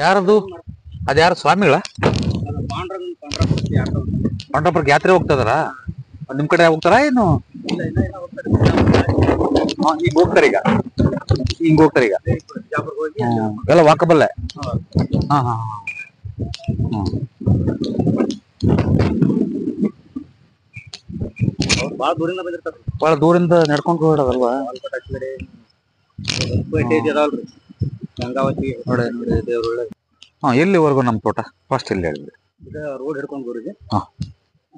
ಯಾರದು? ಅದ್ಯಾರು ಸ್ವಾಮಿಗಳ? ಪಾಂಡ್ರಪುರಕ್ಕೆ ಯಾತ್ರೆ ಹೋಗ್ತದಾರ? ನಿಮ್ ಕಡೆ ಹೋಗ್ತಾರ ಏನು? ಈಗ ಹೋಗ್ತಾರ ಈಗ ಹಿಂಗ್ ಹೋಗ್ತಾರ ಈಗ ಎಲ್ಲ ವಾಕಬಲ್ಲೆ. ಹಾ ಹಾ ಬಹಳ ದೂರಿಂದ ನಡ್ಕೊಂಡು ಹೋಗೋದಲ್ವಾ? ಗಂಗಾವತಿ ನೋಡಿ ದೇವ್ರ ಒಳ್ಳೆ. ಹಾ, ಎಲ್ಲಿವರೆಗೂ ನಮ್ ತೋಟ ಫಸ್ಟ್ ಇಲ್ಲಿ ಹೇಳಿದ್ರಿ? ರೋಡ್ ಹಿಡ್ಕೊಂಡು ಊರಿಗೆ ಹಾ,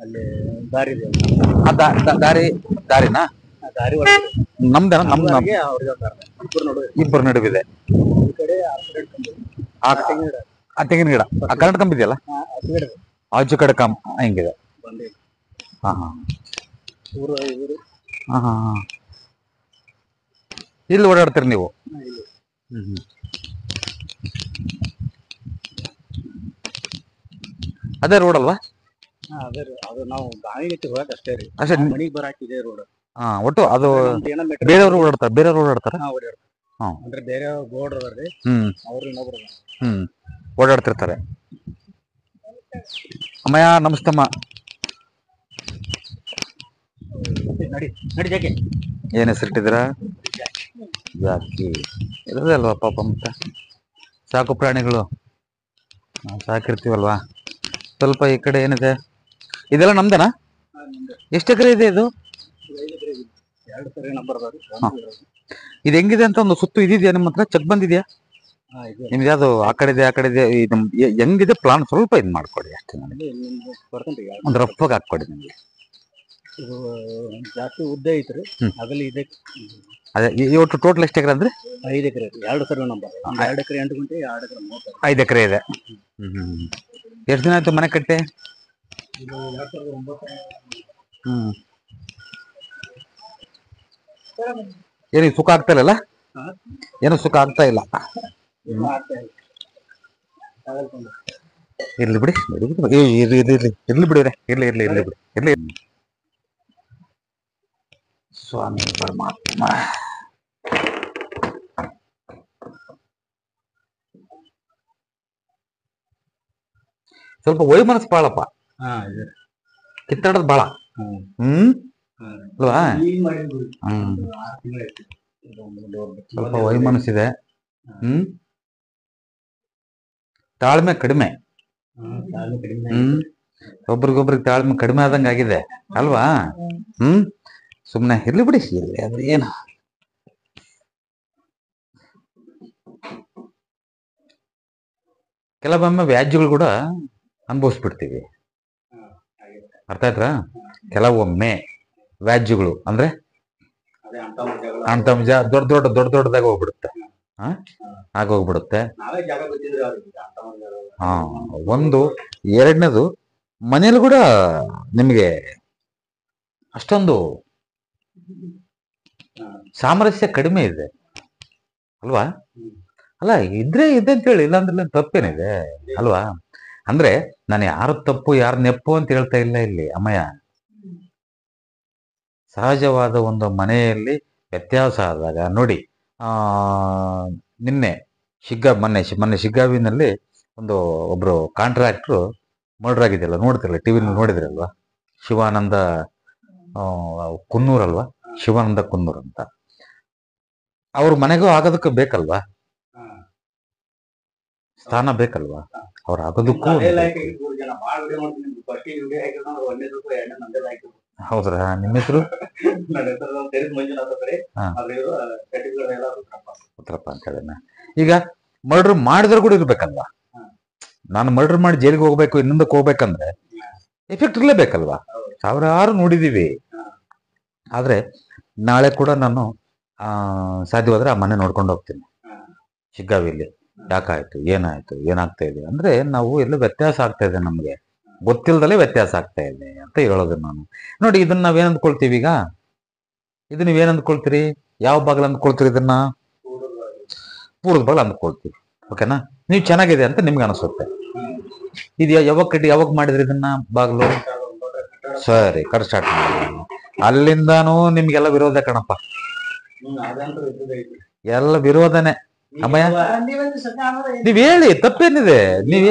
ಅಲ್ಲಿ ದಾರಿ ಇದೆ. ದಾರಿನಾ? ದಾರಿ ನಮ್ದೇನ? ನಮ್ದು ಇಬ್ಬರು ನಡುವಿದೆ. ಈ ಕಡೆ ಆ ತೆಂಗಿನ ಗಿಡ, ಆ ಕರೆಂಟ್ ಕಂಬ ಇದೆಯಲ್ಲ ಆಚು ಕಡೆ ಕಂಬ ಹಿಂಗಿದೆ. ಹಾ ಹಾ ಹಾ ಹಾ ಹಾ. ಇಲ್ಲಿ ಓಡಾಡ್ತೀರಿ ನೀವು? ಅದೇ ರೋಡ್ ಅಲ್ವಾ? ಅದು ನಾವು ಗಾಳಿಗಟ್ಟಿ ಹೋಗಕ್ ಅಷ್ಟೇ ರೀ. ಅಷ್ಟೇ, ಮನಿಗ್ ಬರಾಕ್ ಇದೆ ರೋಡ್. ಹಾ, ಒಟ್ಟು ಅದು ಬೇರೆಯವರು ಓಡಾಡ್ತಾರೆ. ಬೇರೆಯವ್ರು ಓಡಾಡ್ತಾರ ಅಂದ್ರೆ ಬೇರೆ ಗೋಡ್ ಅದಾರ್ರಿ, ಅವ್ರು ಇನ್ನೊಬ್ರು ಓಡಾಡ್ತಿರ್ತಾರೆ. ಅಮ್ಮಯ್ಯ ನಮಸ್ತಮ್ಮ. ನಡಿ ನಡಿ ಜಾಕೆ. ಏನ್ ಹೆಸರಿಟ್ಟಿದ್ದೀರಾ? ಜಾಕಿ ಇರೋದೇ ಅಲ್ವಾ ಪಾಪ. ಮತ್ತೆ ಸಾಕು ಪ್ರಾಣಿಗಳು ನಾವು ಸಾಕಿರ್ತೀವಲ್ವಾ. ಸ್ವಲ್ಪ ಈ ಕಡೆ ಏನಿದೆ? ಇದೆಲ್ಲ ನಮ್ದೇನಾ? ಎಷ್ಟು ಎಕರೆ ಇದೆ ಇದು? ಇದು ಹೆಂಗಿದೆ ಅಂತ ಒಂದು ಸುತ್ತು ಇದಿದ್ಯಾ ನಿಮ್ಮ ಹತ್ರ? ಚೆಕ್ ಬಂದಿದ್ಯಾ ನಿಮ್ದು? ಯಾವ್ದು ಆ ಕಡೆ ಇದೆ, ಆ ಕಡೆ ಇದೆ? ಹೆಂಗಿದೆ ಪ್ಲಾನ್ ಸ್ವಲ್ಪ ಇದು ಮಾಡ್ಕೊಡಿ ಅಷ್ಟೇ. ನನಗೆ ಒಂದು ರಫ್ಫಾಗಿ ಹಾಕೊಡಿ ನನಗೆ. ಜಾಸ್ತಿ ಉದ್ದ ಐತ್ರಿ, ಅಗಲ ಇದೆ. ಅದೇ ಒಟ್ಟು ಟೋಟಲ್ ಎಷ್ಟು ಎಕರೆ ಅಂದ್ರೆ? 5 ಎಕರೆ. 2 ಸರ್ವೆ ನಂಬರ್. 2 ಎಕರೆ 8 ಗುಂಟೆ, 2 ಎಕರೆ 30. 5 ಎಕರೆ ಇದೆ. ಎಷ್ಟು ದಿನ ಆಯ್ತು ಮನೆ ಕಟ್ಟೆ? ಏನಿಗೆ ಸುಖ ಆಗ್ತಾ ಇಲ್ಲಲ್ಲ? ಏನು ಸುಖ ಆಗ್ತಾ ಇಲ್ಲ. ಇರ್ಲಿ ಬಿಡಿ, ಇರ್ಲಿ ಬಿಡಿ, ಇರ್ಲಿ ಬಿಡಿ. ಸ್ವಾಮಿ ಪರಮಾತ್ಮ. ಸ್ವಲ್ಪ ವೈಮನಸ್ ಬಾಳಪ್ಪ, ಕಿತ್ತಾಡೋದು ಬಾಳ. ಅಲ್ವಾ? ಸ್ವಲ್ಪ ವೈಮನಸ್ಸಿದೆ. ತಾಳ್ಮೆ ಕಡಿಮೆ. ಒಬ್ರಿಗೊಬ್ರಿಗೆ ತಾಳ್ಮೆ ಕಡಿಮೆ ಆದಂಗ ಆಗಿದೆ ಅಲ್ವಾ? ಸುಮ್ನೆ ಇರ್ಲಿ ಬಿಡಿ. ಅದ್ರ ಏನು, ಕೆಲವೊಮ್ಮೆ ವ್ಯಾಜ್ಯಗಳು ಕೂಡ ಅನುಭವಿಸ್ಬಿಡ್ತೀವಿ. ಅರ್ಥ ಆಯ್ತಾ? ಕೆಲವೊಮ್ಮೆ ವ್ಯಾಜ್ಯಗಳು ಅಂದ್ರೆ ಅಣ್ತಂಜ ದೊಡ್ಡದಾಗಿ ಹೋಗ್ಬಿಡುತ್ತೆ. ಆಗೋಗ್ಬಿಡುತ್ತೆ. ಹಾ, ಒಂದು. ಎರಡನೇದು, ಮನೇಲಿ ಕೂಡ ನಿಮಗೆ ಅಷ್ಟೊಂದು ಸಾಮರಸ್ಯ ಕಡಿಮೆ ಇದೆ ಅಲ್ವಾ? ಅಲ್ಲ, ಇದ್ರೆ ಇದೆ ಅಂತೇಳಿ, ಇಲ್ಲಾಂದ್ರೆ ತಪ್ಪೇನಿದೆ ಅಲ್ವಾ? ಅಂದ್ರೆ ನಾನು ಯಾರು ತಪ್ಪು ಯಾರು ನೆಪ್ಪು ಅಂತ ಹೇಳ್ತಾ ಇಲ್ಲ ಇಲ್ಲಿ ಅಮ್ಮಯ್ಯ. ಸಹಜವಾದ ಒಂದು ಮನೆಯಲ್ಲಿ ವ್ಯತ್ಯಾಸ ಆದಾಗ ನೋಡಿ. ಮೊನ್ನೆ ಶಿಗ್ಗಾವಿನಲ್ಲಿ ಒಬ್ರು ಕಾಂಟ್ರಾಕ್ಟ್ರು ಮರ್ಡರ್ ಆಗಿದೆಯಲ್ಲ, ನೋಡ್ತಿರಲ್ಲ ಟಿವಿನಲ್ಲಿ, ನೋಡಿದ್ರಲ್ವಾ? ಶಿವಾನಂದ ಕುನ್ನೂರ್ ಅಲ್ವಾ? ಶಿವಾನಂದ ಕುನ್ನೂರ್ ಅಂತ. ಅವ್ರ ಮನೆಗೂ ಆಗೋದಕ್ಕೆ ಬೇಕಲ್ವಾ? ಸ್ಥಾನ ಬೇಕಲ್ವಾ? ಅವ್ರು ಆಗೋದಕ್ಕೂ. ಹೌದ್ರಾ? ನಿಮ್ಮ ಹೆಸರು? ಉತ್ತರಪ್ಪ ಅಂತ ಹೇಳ. ಈಗ ಮರ್ಡರ್ ಮಾಡಿದ್ರು ಕೂಡ ಇರ್ಬೇಕಲ್ವಾ? ನಾನು ಮರ್ಡರ್ ಮಾಡಿ ಜೈಲಿಗೆ ಹೋಗ್ಬೇಕು, ಇನ್ನೊಂದಕ್ಕೆ ಹೋಗ್ಬೇಕಂದ್ರೆ ಎಫೆಕ್ಟ್ ಇರ್ಲೇಬೇಕಲ್ವಾ? ಸಾವಿರಾರು ನೋಡಿದೀವಿ. ಆದ್ರೆ ನಾಳೆ ಕೂಡ ನಾನು ಸಾಧ್ಯವಾದ್ರೆ ಆ ಮನೆ ನೋಡ್ಕೊಂಡು ಹೋಗ್ತೀನಿ ಶಿಗ್ಗಾವಿಲಿ. ಯಾಕಾಯ್ತು, ಏನಾಯ್ತು, ಏನಾಗ್ತಾ ಇದೆ ಅಂದ್ರೆ ನಾವು ಎಲ್ಲ ವ್ಯತ್ಯಾಸ ಆಗ್ತಾ ಇದೆ, ನಮ್ಗೆ ಗೊತ್ತಿಲ್ದಲೇ ವ್ಯತ್ಯಾಸ ಆಗ್ತಾ ಇದೆ ಅಂತ ಹೇಳೋದು ನಾನು. ನೋಡಿ, ಇದನ್ನ ನಾವೇನ್ ಅಂದ್ಕೊಳ್ತೀವಿ ಈಗ? ಇದು ನೀವೇನ್ ಅಂದ್ಕೊಳ್ತೀರಿ? ಯಾವ ಬಾಗಿಲು ಅಂದ್ಕೊಳ್ತೀರಿ? ಇದನ್ನ ಪೂರ್ವದ ಬಾಗಿಲು ಅಂದ್ಕೊಳ್ತೀವಿ. ಓಕೆನಾ? ನೀವು ಚೆನ್ನಾಗಿದೆ ಅಂತ ನಿಮ್ಗೆ ಅನಿಸುತ್ತೆ. ಇದು ಯಾವಾಗ ಮಾಡಿದ್ರಿ ಇದನ್ನ ಬಾಗಿಲು? ಸರಿ, ಕಟ್ ಸ್ಟಾರ್ಟ್ ಮಾಡಿ. ಅಲ್ಲಿಂದಾನು ನಿಮ್ಗೆಲ್ಲ ವಿರೋಧ ಕಣಪ್ಪ, ಎಲ್ಲ ವಿರೋಧನೆ. ಅಮ್ಮಯ್ಯ ನೀವ್ ಹೇಳಿ ತಪ್ಪೇನಿದೆ ನೀವ್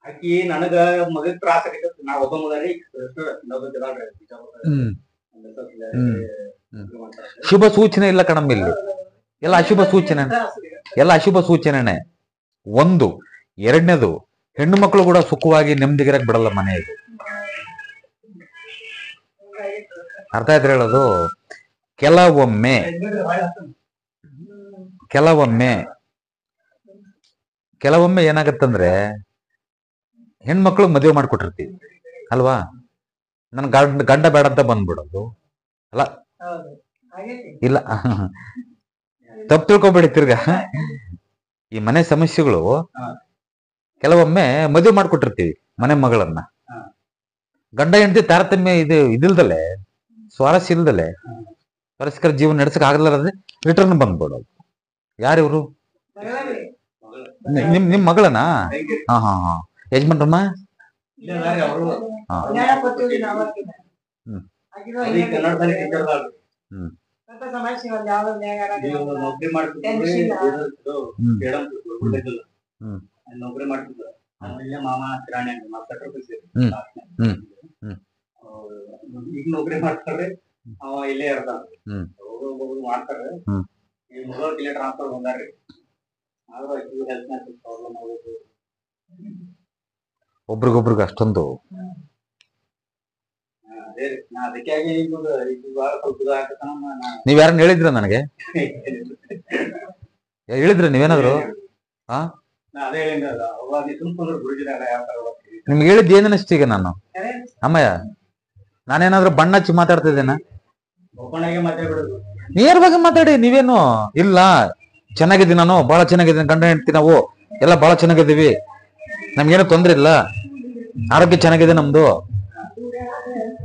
ಆಕಿ ನನಗ ಮಗಗ್ ತ್ರಾಸ ಆಗೈತಿ ನಾ ಒಬ್ಬ ಮಗರಿ ಶುಭ ಸೂಚನೆ ಇಲ್ಲ ಕಣಮ್ಮ ಇಲ್ಲಿ ಎಲ್ಲ ಅಶುಭ ಸೂಚನೆ ಎಲ್ಲ ಅಶುಭ ಸೂಚನೆನೆ ಒಂದು ಎರಡನೇದು ಹೆಣ್ಣು ಮಕ್ಕಳು ಕೂಡ ಸುಖವಾಗಿ ನೆಮ್ಮದಿಗಿರಕ್ ಬಿಡಲ್ಲ ಮನೆಯಲ್ಲಿ ಅರ್ಥ ಆಯ್ತು ಹೇಳೋದು ಕೆಲವೊಮ್ಮೆ ಕೆಲವೊಮ್ಮೆ ಏನಾಗತ್ತಂದ್ರೆ ಹೆಣ್ಮಕ್ಳು ಮದುವೆ ಮಾಡ್ಕೊಟ್ಟಿರ್ತೀವಿ ಅಲ್ವಾ ನನ್ ಗಂಡ ಬೇಡ ಅಂತ ಬಂದ್ಬಿಡೋದು ಅಲ್ಲ ಇಲ್ಲ ತಪ್ಪು ತಿಳ್ಕೊಬೇಡಿ ತಿರ್ಗಾ ಈ ಮನೆ ಸಮಸ್ಯೆಗಳು ಕೆಲವೊಮ್ಮೆ ಮದುವೆ ಮಾಡ್ಕೊಟ್ಟಿರ್ತೀವಿ ಮನೆ ಮಗಳನ್ನ ಗಂಡ ಹೆಂಡತಿ ತಾರತಮ್ಯ ಇದಿಲ್ದಲೆ ಸ್ವಾರಸ್ಯ ಇಲ್ದಲೆ ಪರಸ್ಪರ ಜೀವನ ನಡೆಸಕ್ ಆಗಲಾರದೆ ರಿಟರ್ನ್ ಬಂದ್ಬಿಡೋದು ಯಾರಿವ್ರು ನಿಮ್ ಮಗಳನಾ ಹಾ ಹಾ ಹಾ ಯಜಮಾನ್ರಮ್ಮ ನೌಕರಿ ಮಾಡ್ತಿದ್ರು ಮಾಮ ಕಿರಾಣಿ ಈಗ ನೌಕರಿ ಮಾಡ್ತಾರೆ ಅವ ಇಲ್ಲೇ ಇರ್ತಾನ ಮಾಡ್ತಾರೆ ಈ ಮಗಳು ಇಲ್ಲೇ ಟ್ರಾನ್ಸ್ಫರ್ ಬಂದಾರ್ರಿ ಆದ್ರೂ ಹೆಲ್ತ್ ಪ್ರಾಬ್ಲಮ್ ಆಗೋದು ಒಬ್ರಿಗೊಬ್ರಿಗೆ ಅಷ್ಟೊಂದು ನೀವ್ ಯಾರನ್ನ ಹೇಳಿದ್ರ ನನಗೆ ಹೇಳಿದ್ರ ನೀವೇನಾದ್ರು ನಿಮ್ಗೆ ಹೇಳಿದ್ ಏನ್ ಅನಿಸ್ತು ಈಗ ನಾನು ಅಮ್ಮಯ್ಯ ನಾನೇನಾದ್ರೂ ಬಣ್ಣ ಹಚ್ಚಿ ಮಾತಾಡ್ತಿದ್ದೇನ ನೇರವಾಗಿ ಮಾತಾಡಿ ನೀವೇನು ಇಲ್ಲ ಚೆನ್ನಾಗಿದ್ದೀನಿ ನಾನು ಬಹಳ ಚೆನ್ನಾಗಿದ್ದೀನಿ ಗಂಡ ಹೆಂಡ್ತಿ ನಾವು ಎಲ್ಲ ಬಹಳ ಚೆನ್ನಾಗಿದ್ದೀವಿ ನಮ್ಗೇನು ತೊಂದ್ರೆ ಇಲ್ಲ ಆರೋಗ್ಯ ಚೆನ್ನಾಗಿದೆ ನಮ್ದು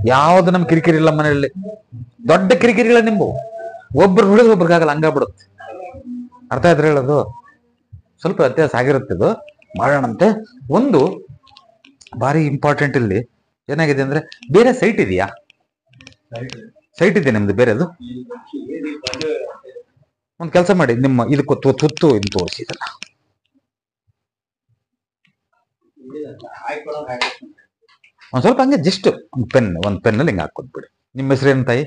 ಯಾವ್ದು ನಮ್ ಕಿರಿಕಿರಿ ಇಲ್ಲ ಮನೆಯಲ್ಲಿ ದೊಡ್ಡ ಕಿರಿಕಿರಿಗಳ ನಿಂಬು ಒಬ್ರು ನುಡಿದ್ರೆ ಒಬ್ರಿಗಾಗಲ್ಲ ಹಂಗಾಗ್ಬಿಡುತ್ತೆ ಅರ್ಥ ಆಯ್ತು ಹೇಳೋದು ಸ್ವಲ್ಪ ವ್ಯತ್ಯಾಸ ಆಗಿರುತ್ತೆ ಇದು ಮಾಡೋಣಂತೆ ಒಂದು ಭಾರಿ ಇಂಪಾರ್ಟೆಂಟ್ ಇಲ್ಲಿ ಏನಾಗಿದೆ ಅಂದ್ರೆ ಬೇರೆ ಸೈಟ್ ಇದೆಯಾ ಸೈಟ್ ಇದೆ ನಿಮ್ದು ಬೇರೆದು ಒಂದ್ ಕೆಲಸ ಮಾಡಿ ನಿಮ್ಮ ಇದಕ್ಕೆ ತುತ್ತು ಇದು ತೋರಿಸಿ ಇದನ್ನ ಒಂದ್ ಸ್ವಲ್ಪ ಹಂಗೆ ಜಸ್ಟ್ ಒಂದ್ ಪೆನ್ನಲ್ಲಿ ಹಿಂಗೆ ಹಾಕೊಟ್ಬಿಡಿ ನಿಮ್ಮ ಹೆಸರು ಏನ್ ತಾಯಿ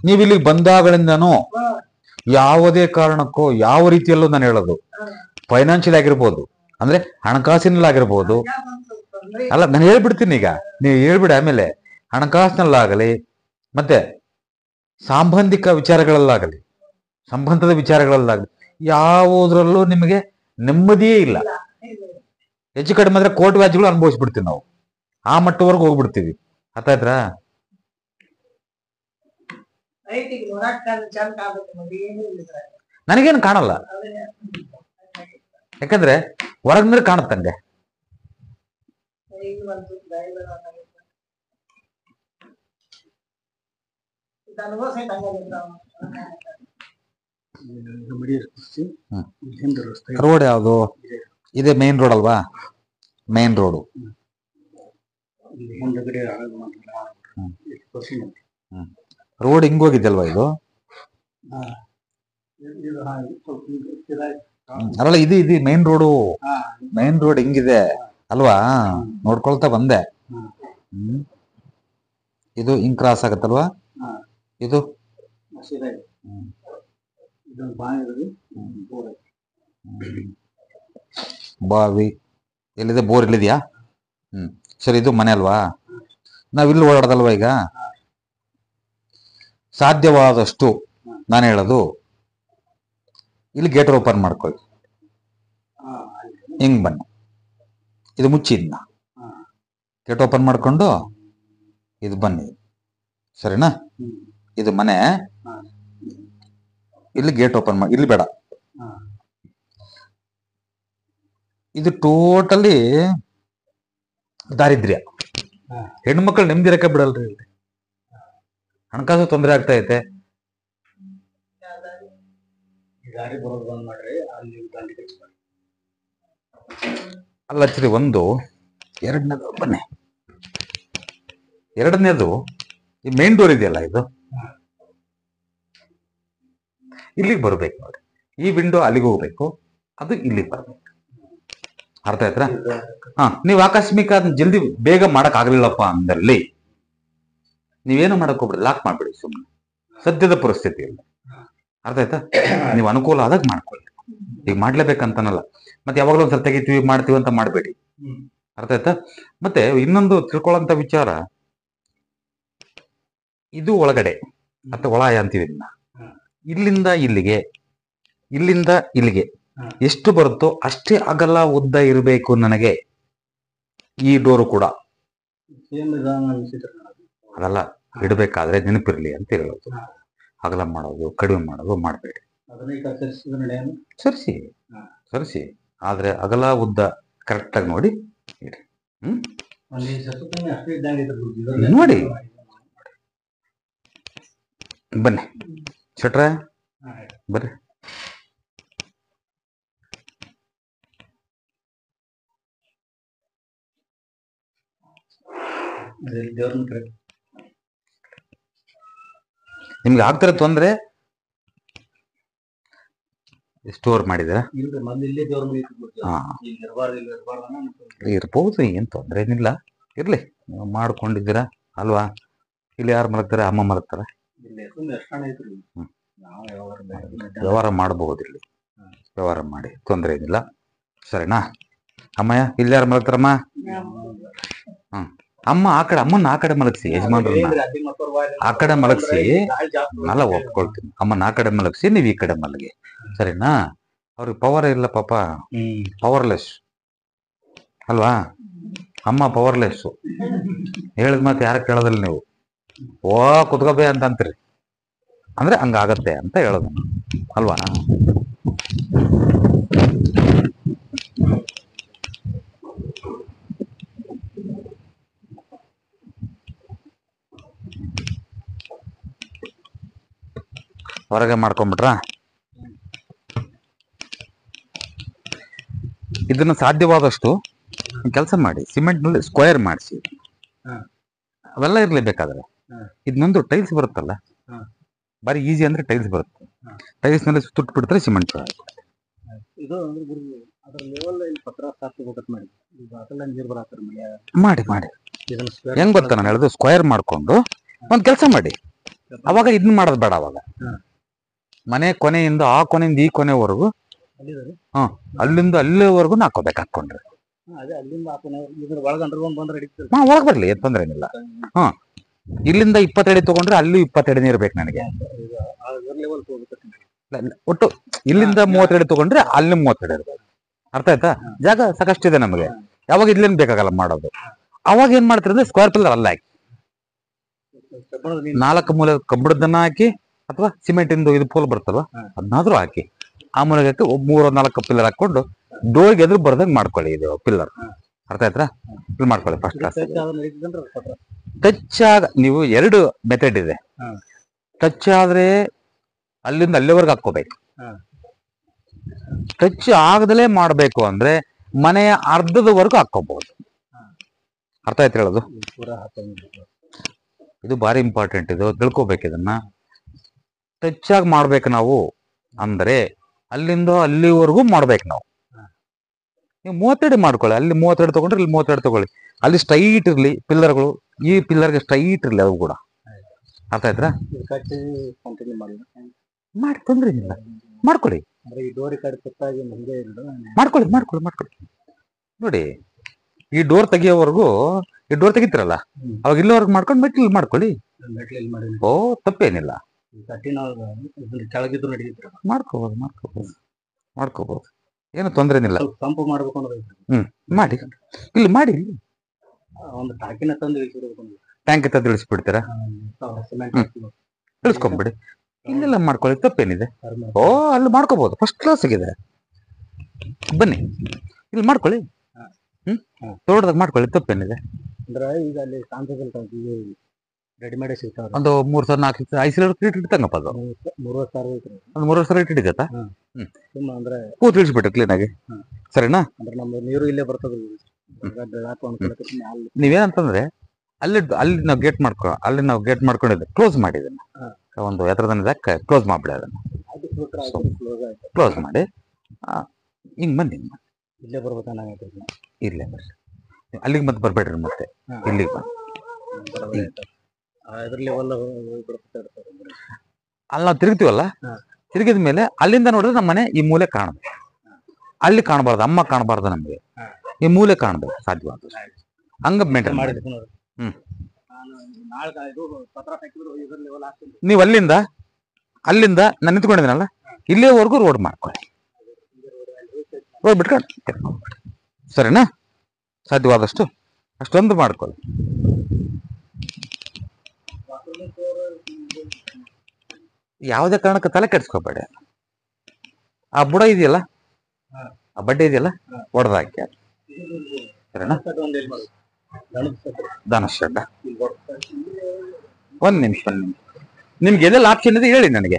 ನೀವು ಇಲ್ಲಿಗೆ ಬಂದಾಗಳಿಂದನೂ ಯಾವುದೇ ಕಾರಣಕ್ಕೂ ಯಾವ ರೀತಿಯಲ್ಲೂ ನಾನು ಹೇಳೋದು ಫೈನಾನ್ಷಿಯಲ್ ಆಗಿರ್ಬೋದು ಅಂದ್ರೆ ಹಣಕಾಸಿನಲ್ಲಾಗಿರ್ಬೋದು ಅಲ್ಲ ನಾನು ಹೇಳ್ಬಿಡ್ತೀನಿ ಈಗ ನೀವು ಹೇಳ್ಬಿಡಿ ಆಮೇಲೆ ಹಣಕಾಸಿನಲ್ಲಾಗಲಿ ಮತ್ತೆ ಸಾಂಬಂಧಿಕ ವಿಚಾರಗಳಲ್ಲಾಗಲಿ ಸಂಬಂಧದ ವಿಚಾರಗಳಲ್ಲಾಗಲಿ ಯಾವುದ್ರಲ್ಲೂ ನಿಮಗೆ ನೆಮ್ಮದಿಯೇ ಇಲ್ಲ ಹೆಚ್ಚು ಕಡಿಮೆ ಅಂದ್ರೆ ಕೋರ್ಟ್ ವ್ಯಾಜ್ಯಗಳು ಅನುಭವಿಸ್ಬಿಡ್ತೀವಿ ನಾವು ಆ ಮಟ್ಟವರೆಗೂ ಹೋಗ್ಬಿಡ್ತೀವಿ ಅರ್ಥ ಆಯ್ತಾ ನನಗೇನು ಕಾಣಲ್ಲ ಯಾಕಂದ್ರೆ ಹೊರಗ್ನವ್ರೆ ಕಾಣುತ್ತಂಗೆ ರೋಡ್ ಯಾವುದು ಇದೆ ಮೇನ್ ರೋಡ್ ಅಲ್ವಾ ಮೇನ್ ರೋಡು ರೋಡ್ ಹಿಂಗೋಗಿದ್ದಲ್ವಾ ಇದು ಅಲ್ಲ ಇದು ಇದು ಮೇನ್ ರೋಡ್ ಹಿಂಗಿದೆ ಅಲ್ವಾ ನೋಡ್ಕೊಳ್ತಾ ಬಂದೆ ಇದು ಹಿಂಗ್ ಕ್ರಾಸ್ ಆಗತ್ತಲ್ವಾ ಇದು ಬಾವಿ ಎಲ್ಲಿದೆ ಬೋರ್ ಇಲ್ಲಿದ್ಯಾ ಸರಿ ಇದು ಮನೆ ಅಲ್ವಾ ನಾವಿಲ್ಲಿ ಓಡಾಡೋದಲ್ವಾ ಈಗ ಸಾಧ್ಯವಾದಷ್ಟು ನಾನು ಹೇಳೋದು ಇಲ್ಲಿ ಗೇಟ್ ಓಪನ್ ಮಾಡ್ಕೊಳ್ಳಿ ಹಿಂಗ್ ಬನ್ನಿ ಇದು ಮುಚ್ಚಿದ್ನ ಗೇಟ್ ಓಪನ್ ಮಾಡ್ಕೊಂಡು ಇದು ಬನ್ನಿ ಸರಿನಾ ಇದು ಮನೆ ಇಲ್ಲಿ ಗೇಟ್ ಓಪನ್ ಮಾಡಿ ಇಲ್ಲಿ ಬೇಡ ಇದು ಟೋಟಲಿ ದಾರಿದ್ರ್ಯ ಹೆಣ್ಮಕ್ಳು ನೆಮ್ಮದಿರಕ್ಕೆ ಬಿಡಲ್ರಿ ಇಲ್ಲಿ ಹಣಕಾಸು ತೊಂದರೆ ಆಗ್ತಾ ಐತೆ ದಾರಿ ಬರೋದು ಬಂದ್ ಮಾಡ್ರಿ ಅಲ್ಲಿ ಅಲ್ಲ ಹಚ್ಚಿರಿ ಒಂದು. ಎರಡನೇದು ಬನ್ನಿ. ಎರಡನೇದು ಈ ಮೇನ್ ಡೋರ್ ಇದೆಯಲ್ಲ, ಇದು ಇಲ್ಲಿಗೆ ಬರ್ಬೇಕು ನೋಡಿ. ಈ ವಿಂಡೋ ಅಲ್ಲಿಗೆ ಹೋಗ್ಬೇಕು, ಅದು ಇಲ್ಲಿಗೆ ಬರ್ಬೇಕು. ಅರ್ಥ ಆಯ್ತಾ? ನೀವು ಆಕಸ್ಮಿಕ ಜಲ್ದಿ ಬೇಗ ಮಾಡಕ್ ಆಗ್ಲಿಲ್ಲಪ್ಪ ಅಂದಲ್ಲಿ ನೀವೇನು ಮಾಡಕ್ ಹೋಗ್ಬಿಡಿ, ಲಾಕ್ ಮಾಡ್ಬಿಡಿ ಸುಮ್ಮನೆ, ಸದ್ಯದ ಪರಿಸ್ಥಿತಿಯಲ್ಲಿ. ಅರ್ಥ ಆಯ್ತಾ? ನೀವು ಅನುಕೂಲ ಆದಾಗ ಮಾಡ್ಕೊಳ್ಳಿ, ಈಗ ಮಾಡ್ಲೇಬೇಕಂತನಲ್ಲ. ಮತ್ತೆ ಯಾವಾಗಲೂ ಒಂದ್ಸಲ ತೆಗಿತೀವಿ ಮಾಡ್ತೀವಿ ಅಂತ ಮಾಡಬೇಡಿ. ಅರ್ಥ ಆಯ್ತಾ? ಮತ್ತೆ ಇನ್ನೊಂದು ತಿಳ್ಕೊಳ್ಳೋಂಥ ವಿಚಾರ, ಇದು ಒಳಗಡೆ ಮತ್ತೆ ಒಳಾಯ ಅಂತೀವಿ. ಇಲ್ಲಿಂದ ಇಲ್ಲಿಗೆ, ಇಲ್ಲಿಂದ ಇಲ್ಲಿಗೆ ಎಷ್ಟು ಬರುತ್ತೋ ಅಷ್ಟೇ ಅಗಲ ಉದ್ದ ಇರಬೇಕು ನನಗೆ. ಈ ಡೋರು ಕೂಡ ಅದೆಲ್ಲ ಇಡಬೇಕಾದ್ರೆ ನೆನಪಿರ್ಲಿ ಅಂತ ಹೇಳೋದು. ಅಗಲ ಮಾಡೋದು ಕಡಿಮೆ ಮಾಡೋದು ಮಾಡಬೇಡಿ. ಸರಿಸಿ ಸರಿಸಿ, ಆದ್ರೆ ಅಗಲ ಉದ್ದ ಕರೆಕ್ಟ್ ಆಗಿ ನೋಡಿ ಇಡಿ. ನೋಡಿ ಬನ್ನಿ ಶೆಟ್ರ, ಬರ್ರಿ. ನಿಮ್ಗೆ ಆಗ್ತಾರೆ ತೊಂದ್ರೆ ಸ್ಟೋರ್ ಮಾಡಿದ್ರ ಇರ್ಬೋದು, ಏನ್ ತೊಂದ್ರೆ ಏನಿಲ್ಲ. ಇರ್ಲಿ, ನೀವು ಮಾಡ್ಕೊಂಡಿದ್ದೀರಾ ಅಲ್ವಾ? ಇಲ್ಲಿ ಯಾರು ಮಲಗ್ತಾರೆ? ಅಮ್ಮ ಮಲಗ್ತಾರ. ವ್ಯವಹಾರ ಮಾಡಬಹುದು, ಇಲ್ಲಿ ವ್ಯವಹಾರ ಮಾಡಿ, ತೊಂದರೆ ಏನಿಲ್ಲ. ಸರಿನಾ ಅಮ್ಮಯ್ಯ? ಇಲ್ಲಿ ಯಾರು ಮಲಗ್ತಾರಮ್ಮ? ಅಮ್ಮ ಆ ಕಡೆ, ಅಮ್ಮನ ಆ ಕಡೆ ಮಲಗಿಸಿ, ಯಜಮಾನ್ರನ್ನ ಆ ಕಡೆ ಮಲಗಿಸಿ. ನಾಲ ಒಪ್ಕೊಳ್ತೀನಿ, ಅಮ್ಮನ ಆ ಕಡೆ ಮಲಗಿಸಿ, ನೀವು ಈ ಕಡೆ ಮಲಗಿ. ಸರಿನಾ? ಅವ್ರಿಗೆ ಪವರ್ ಇಲ್ಲ ಪಾಪ, ಪವರ್ಲೆಸ್ ಅಲ್ವಾ? ಅಮ್ಮ ಪವರ್ಲೆಸ್. ಹೇಳಿದ ಮಾತು ಯಾರ ಕೇಳೋದಿಲ್ಲ ನೀವು. ಓ ಕುತ್ಕೋಬೇ ಅಂತ ಅಂತೀರಿ, ಅಂದ್ರೆ ಹಂಗಾಗತ್ತೆ ಅಂತ ಹೇಳೋದು ಅಲ್ವಾ? ಹೊರಗೆ ಮಾಡ್ಕೊಂಡ್ಬಿಟ್ರ. ಇದನ್ನ ಸಾಧ್ಯವಾದಷ್ಟು ಕೆಲಸ ಮಾಡಿ, ಸಿಮೆಂಟ್ ನಲ್ಲಿ ಸ್ಕ್ವೇರ್ ಮಾಡಿಸಿ. ಅವೆಲ್ಲ ಇರ್ಲೇಬೇಕಾದ್ರೆ ಇದನ್ನೊಂದು ಟೈಲ್ಸ್ ಬರುತ್ತಲ್ಲ, ಬಾರಿ ಈಸಿ ಅಂದ್ರೆ ಟೈಲ್ಸ್ ಬರುತ್ತೆ. ಟೈಲ್ಸ್ ನಲ್ಲಿ ತುಟ್ಟು ಬಿಡ್ತಾರೆ ಸಿಮೆಂಟ್. ಮಾಡಿ ಮಾಡಿ ಹೆಂಗ್ ಗೊತ್ತಾ ನಾನು ಹೇಳುದು? ಸ್ಕ್ವೇರ್ ಮಾಡ್ಕೊಂಡು ಒಂದ್ ಕೆಲಸ ಮಾಡಿ. ಅವಾಗ ಇದನ್ನ ಮಾಡೋದು ಬೇಡ. ಅವಾಗ ಮನೆ ಕೊನೆಯಿಂದ ಆ ಕೊನೆಯಿಂದ ಈ ಕೊನೆವರೆಗೂ, ಅಲ್ಲಿಂದ ಅಲ್ಲಿವರೆಗೂ ಹಾಕೋಬೇಕು. ಹಾಕೊಂಡ್ರೆ ಒಳಗ್ ಬರ್ಲಿ, ಏನ್ ತೊಂದ್ರೆ ಏನಿಲ್ಲ. ಇಲ್ಲಿಂದ 20 ಅಡಿ ತಗೊಂಡ್ರೆ ಅಲ್ಲಿ 20 ಅಡಿನೇ ಇರ್ಬೇಕು ನನಗೆ. ಒಟ್ಟು ಇಲ್ಲಿಂದ 30 ಅಡಿ ತಗೊಂಡ್ರೆ ಅಲ್ಲಿ 30 ಅಡಿ ಇರ್ಬೇಕು. ಅರ್ಥ ಆಯ್ತಾ? ಜಾಗ ಸಾಕಷ್ಟಿದೆ ನಮಗೆ. ಯಾವಾಗ ಇಲ್ಲೇನ್ ಬೇಕಾಗಲ್ಲ ಮಾಡೋದು. ಅವಾಗ ಏನ್ ಮಾಡ್ತಾರೆ ಅಂದ್ರೆ ಸ್ಕ್ವೇರ್ ಪಿಲ್ಲರ್ ಅಲ್ಲ ಹಾಕಿ, 4 ಮೂಲೆ ಕಬ್ಬಿಣದನ್ನ ಹಾಕಿ, ಅಥವಾ ಸಿಮೆಂಟ್ ಇಂದು ಇದು ಪೋಲ್ ಬರ್ತಲ್ವಾ ಅದನ್ನಾದ್ರೂ ಹಾಕಿ, ಆ ಮೂಲೆಗೆ 3-4 ಪಿಲ್ಲರ್ ಹಾಕೊಂಡು ಡೋರ್ಗೆ ಎದುರು ಬರ್ದಂಗ್ ಮಾಡ್ಕೊಳ್ಳಿ. ಇದು ಪಿಲ್ಲರ್ ಅರ್ಥ ಆಯ್ತಾ? ಇಲ್ಲಿ ಮಾಡ್ಕೊಳ್ಳಿ ಫಸ್ಟ್ ಕ್ಲಾಸ್. ಟಚ್ ಆಗ ನೀವು 2 ಮೆಥಡ್ ಇದೆ. ಟಚ್ ಆದ್ರೆ ಅಲ್ಲಿಂದ ಅಲ್ಲಿವರೆಗೆ ಹಾಕೋಬೇಕು. ಟಚ್ ಆಗದಲೇ ಮಾಡ್ಬೇಕು ಅಂದ್ರೆ ಮನೆಯ ಅರ್ಧದವರೆಗೂ ಹಾಕೋಬಹುದು. ಅರ್ಥ ಆಯ್ತು ಹೇಳೋದು? ಇದು ಬಾರಿ ಇಂಪಾರ್ಟೆಂಟ್, ಇದು ತಿಳ್ಕೊಬೇಕು. ಇದನ್ನ ಟಚ್ ಆಗಿ ಮಾಡ್ಬೇಕು ನಾವು ಅಂದ್ರೆ ಅಲ್ಲಿಂದ ಅಲ್ಲಿವರೆಗೂ ಮಾಡ್ಬೇಕು ನಾವು. ನೀವು 30 ಅಡಿ ಮಾಡ್ಕೊಳ್ಳಿ, ಅಲ್ಲಿ 30 ಅಡಿ ತಗೊಂಡ್ರೆ ಇಲ್ಲಿ 30 ಅಡಿ ತಗೊಳ್ಳಿ. ಅಲ್ಲಿ ಸ್ಟ್ರೈಟ್ ಇರ್ಲಿ ಪಿಲ್ಲರ್ಗಳು, ಈ ಪಿಲ್ಲರ್ಗೆ ಸ್ಟ್ರೈಟ್ ಇರ್ಲಿ ಅವು ಕೂಡ. ಅರ್ಥ ಆಯ್ತಾ? ಮಾಡಿ, ತೊಂದ್ರೆ ಏನಿಲ್ಲ, ಮಾಡ್ಕೊಳ್ಳಿ. ಮಾಡ್ಕೊಳ್ಳಿ ಮಾಡ್ಕೊಳ್ಳಿ ಮಾಡ್ಕೊಳ್ಳಿ. ನೋಡಿ, ಈ ಡೋರ್ ತೆಗಿಯೋವರೆಗೂ, ಈ ಡೋರ್ ತೆಗಿತೀರಲ್ಲ ಅವಾಗ ಇಲ್ಲಿವರೆಗೂ ಮಾಡ್ಕೊಂಡು ಮೆಟ್ಲ್ ಮಾಡ್ಕೊಳ್ಳಿ. ಓ ತಪ್ಪೇನಿಲ್ಲ, ಮಾಡ್ಕೋಬಹುದು ಮಾಡ್ಕೋಬಹುದು ಮಾಡ್ಕೋಬಹುದು, ಏನು ತೊಂದ್ರೆ ಏನಿಲ್ಲ. ಮಾಡಿ, ಇಲ್ಲಿ ಮಾಡಿ. ಟ್ಯಾಂಕ್ ತಂದು ಇಳಿಸ್ಬಿಡ್ತೀರಾ? ಇಳಿಸ್ಕೊಂಡ್ಬಿಡಿ, ಇಲ್ಲೆಲ್ಲ ಮಾಡ್ಕೊಳ್ಳಿ, ತಪ್ಪೇನಿದೆ. ಓ ಅಲ್ಲಿ ಮಾಡ್ಕೋಬಹುದು, ಫಸ್ಟ್ ಕ್ಲಾಸ್ ಆಗಿದೆ. ಬನ್ನಿ ಇಲ್ಲಿ ಮಾಡ್ಕೊಳ್ಳಿ. ತೋಟದಾಗ ಮಾಡ್ಕೊಳ್ಳಿ, ತಪ್ಪೇನಿದೆ. ರೆಡಿಮೇಡ್ ಸಿಗ್ತಾವ್ರಿ. ಒಂದು 3,000 4,000 5,000 ರೇಟ್ ಇಡ್ತಂಗಪ್ಪ ಅದು 30,000 ಐತ್ರಿ. ಒಂದು 3,000 ರೇಟ್ ಹಿಡಿದತ್ತ. ಸುಮ್ಮ ಅಂದ್ರೆ ಕೂತ್ ಇಳಿಸ್ಬಿಟ್ಟು ಕ್ಲೀನ್ ಆಗಿ. ಸರಿನಾ? ಅಂದ್ರೆ ನಮ್ಮ ನೀರು ಇಲ್ಲೇ ಬರ್ತದ್ರಿ. ನೀವೇನಂತಂದ್ರೆ ಅಲ್ಲಿ ನಾವು ಗೇಟ್ ಮಾಡ್ಕೊಂಡಿದ್ದೆ ಕ್ಲೋಸ್ ಮಾಡಿದನ್ನ ಒಂದು ಎತ್ತರದಕ್ಕೆ ಕ್ಲೋಸ್ ಮಾಡ್ಬಿಡಿ ಅದನ್ನ. ಕ್ಲೋಸ್ ಮಾಡಿ ಹಿಂಗ್ ಬನ್ನಿ. ಇಲ್ಲೇ ಬರ್ಬೇಕಂತ ಇಲ್ಲೇ ಬರ್ರಿ. ಅಲ್ಲಿಗೆ ಮತ್ತೆ ಬರ್ಬೇಡ್ರಿ, ಮತ್ತೆ ಇಲ್ಲಿಗೆ ಬನ್ನಿ. ಅಲ್ಲಿ ನಾವು ತಿರುಗ್ತೀವಲ್ಲ, ತಿರುಗಿದ ಮೇಲೆ ಅಲ್ಲಿಂದ ನೋಡಿದ್ರೆ ನಮ್ಮ ಮನೆ ಈ ಮೂಲೆ ಕಾಣಬೇಕು. ಅಲ್ಲಿ ಕಾಣಬಾರ್ದು, ಅಮ್ಮ ಕಾಣಬಾರ್ದು, ನಮಗೆ ಈ ಮೂಲೆ ಕಾಣಬೇಕು ಸಾಧ್ಯವಾದ ಹಂಗ ಮೇಂಟೈನ್ ಮಾಡಿ. ನೀವು ಅಲ್ಲಿಂದ ನಾನು ನಿಂತ್ಕೊಂಡಿದ್ದೀನಲ್ಲ ಇಲ್ಲಿವರೆಗೂ ರೋಡ್ ಮಾಡ್ಕೊಳ್ಳಿ. ರೋಡ್ ಬಿಟ್ಕೊಂಡು ಸರಿನಾ? ಸಾಧ್ಯವಾದಷ್ಟು ಅಷ್ಟೊಂದು ಮಾಡ್ಕೊಳ್ಳಿ. ಯಾವುದೇ ಕಾರಣಕ್ಕೆ ತಲೆ ಕೆಡಿಸ್ಕೋಬೇಡಿ. ಆ ಬುಡ ಇದೆಯಲ್ಲ, ಆ ಬಡ್ಡೆ ಇದೆಯಲ್ಲ, ಹೊಡೆದಾಕಿ. ಸರಿನಾ? ಧನಶೆಡ್ಡ ಒಂದ್ ನಿಮಿಷ. ನಿಮ್ಗೆ ಎಲ್ಲೆಲ್ಲ ಆಪ್ಷನ್ ಇದೆ ಹೇಳಿ ನನಗೆ.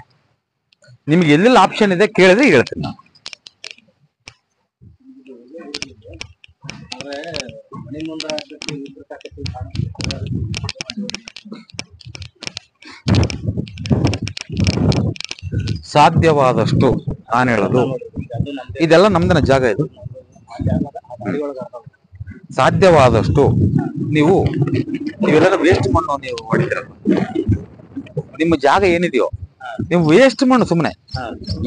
ನಿಮ್ಗೆ ಎಲ್ಲೆಲ್ಲ ಆಪ್ಷನ್ ಇದೆ ಕೇಳಿದ್ರೆ ಹೇಳ್ತೀನಿ ನಾನು. ಸಾಧ್ಯವಾದಷ್ಟು ನಾನು ಹೇಳೋದು ಇದೆಲ್ಲ ನಮ್ದನ ಜಾಗ. ಇದು ಸಾಧ್ಯವಾದಷ್ಟು ನೀವೆಲ್ಲ ವೇಸ್ಟ್ ಮಣ್ಣು ನೀವು ಹೊಡಿತೀರಲ್ಲ, ನಿಮ್ಮ ಜಾಗ ಏನಿದೆಯೋ ನೀವು ವೇಸ್ಟ್ ಮಣ್ಣು ಸುಮ್ಮನೆ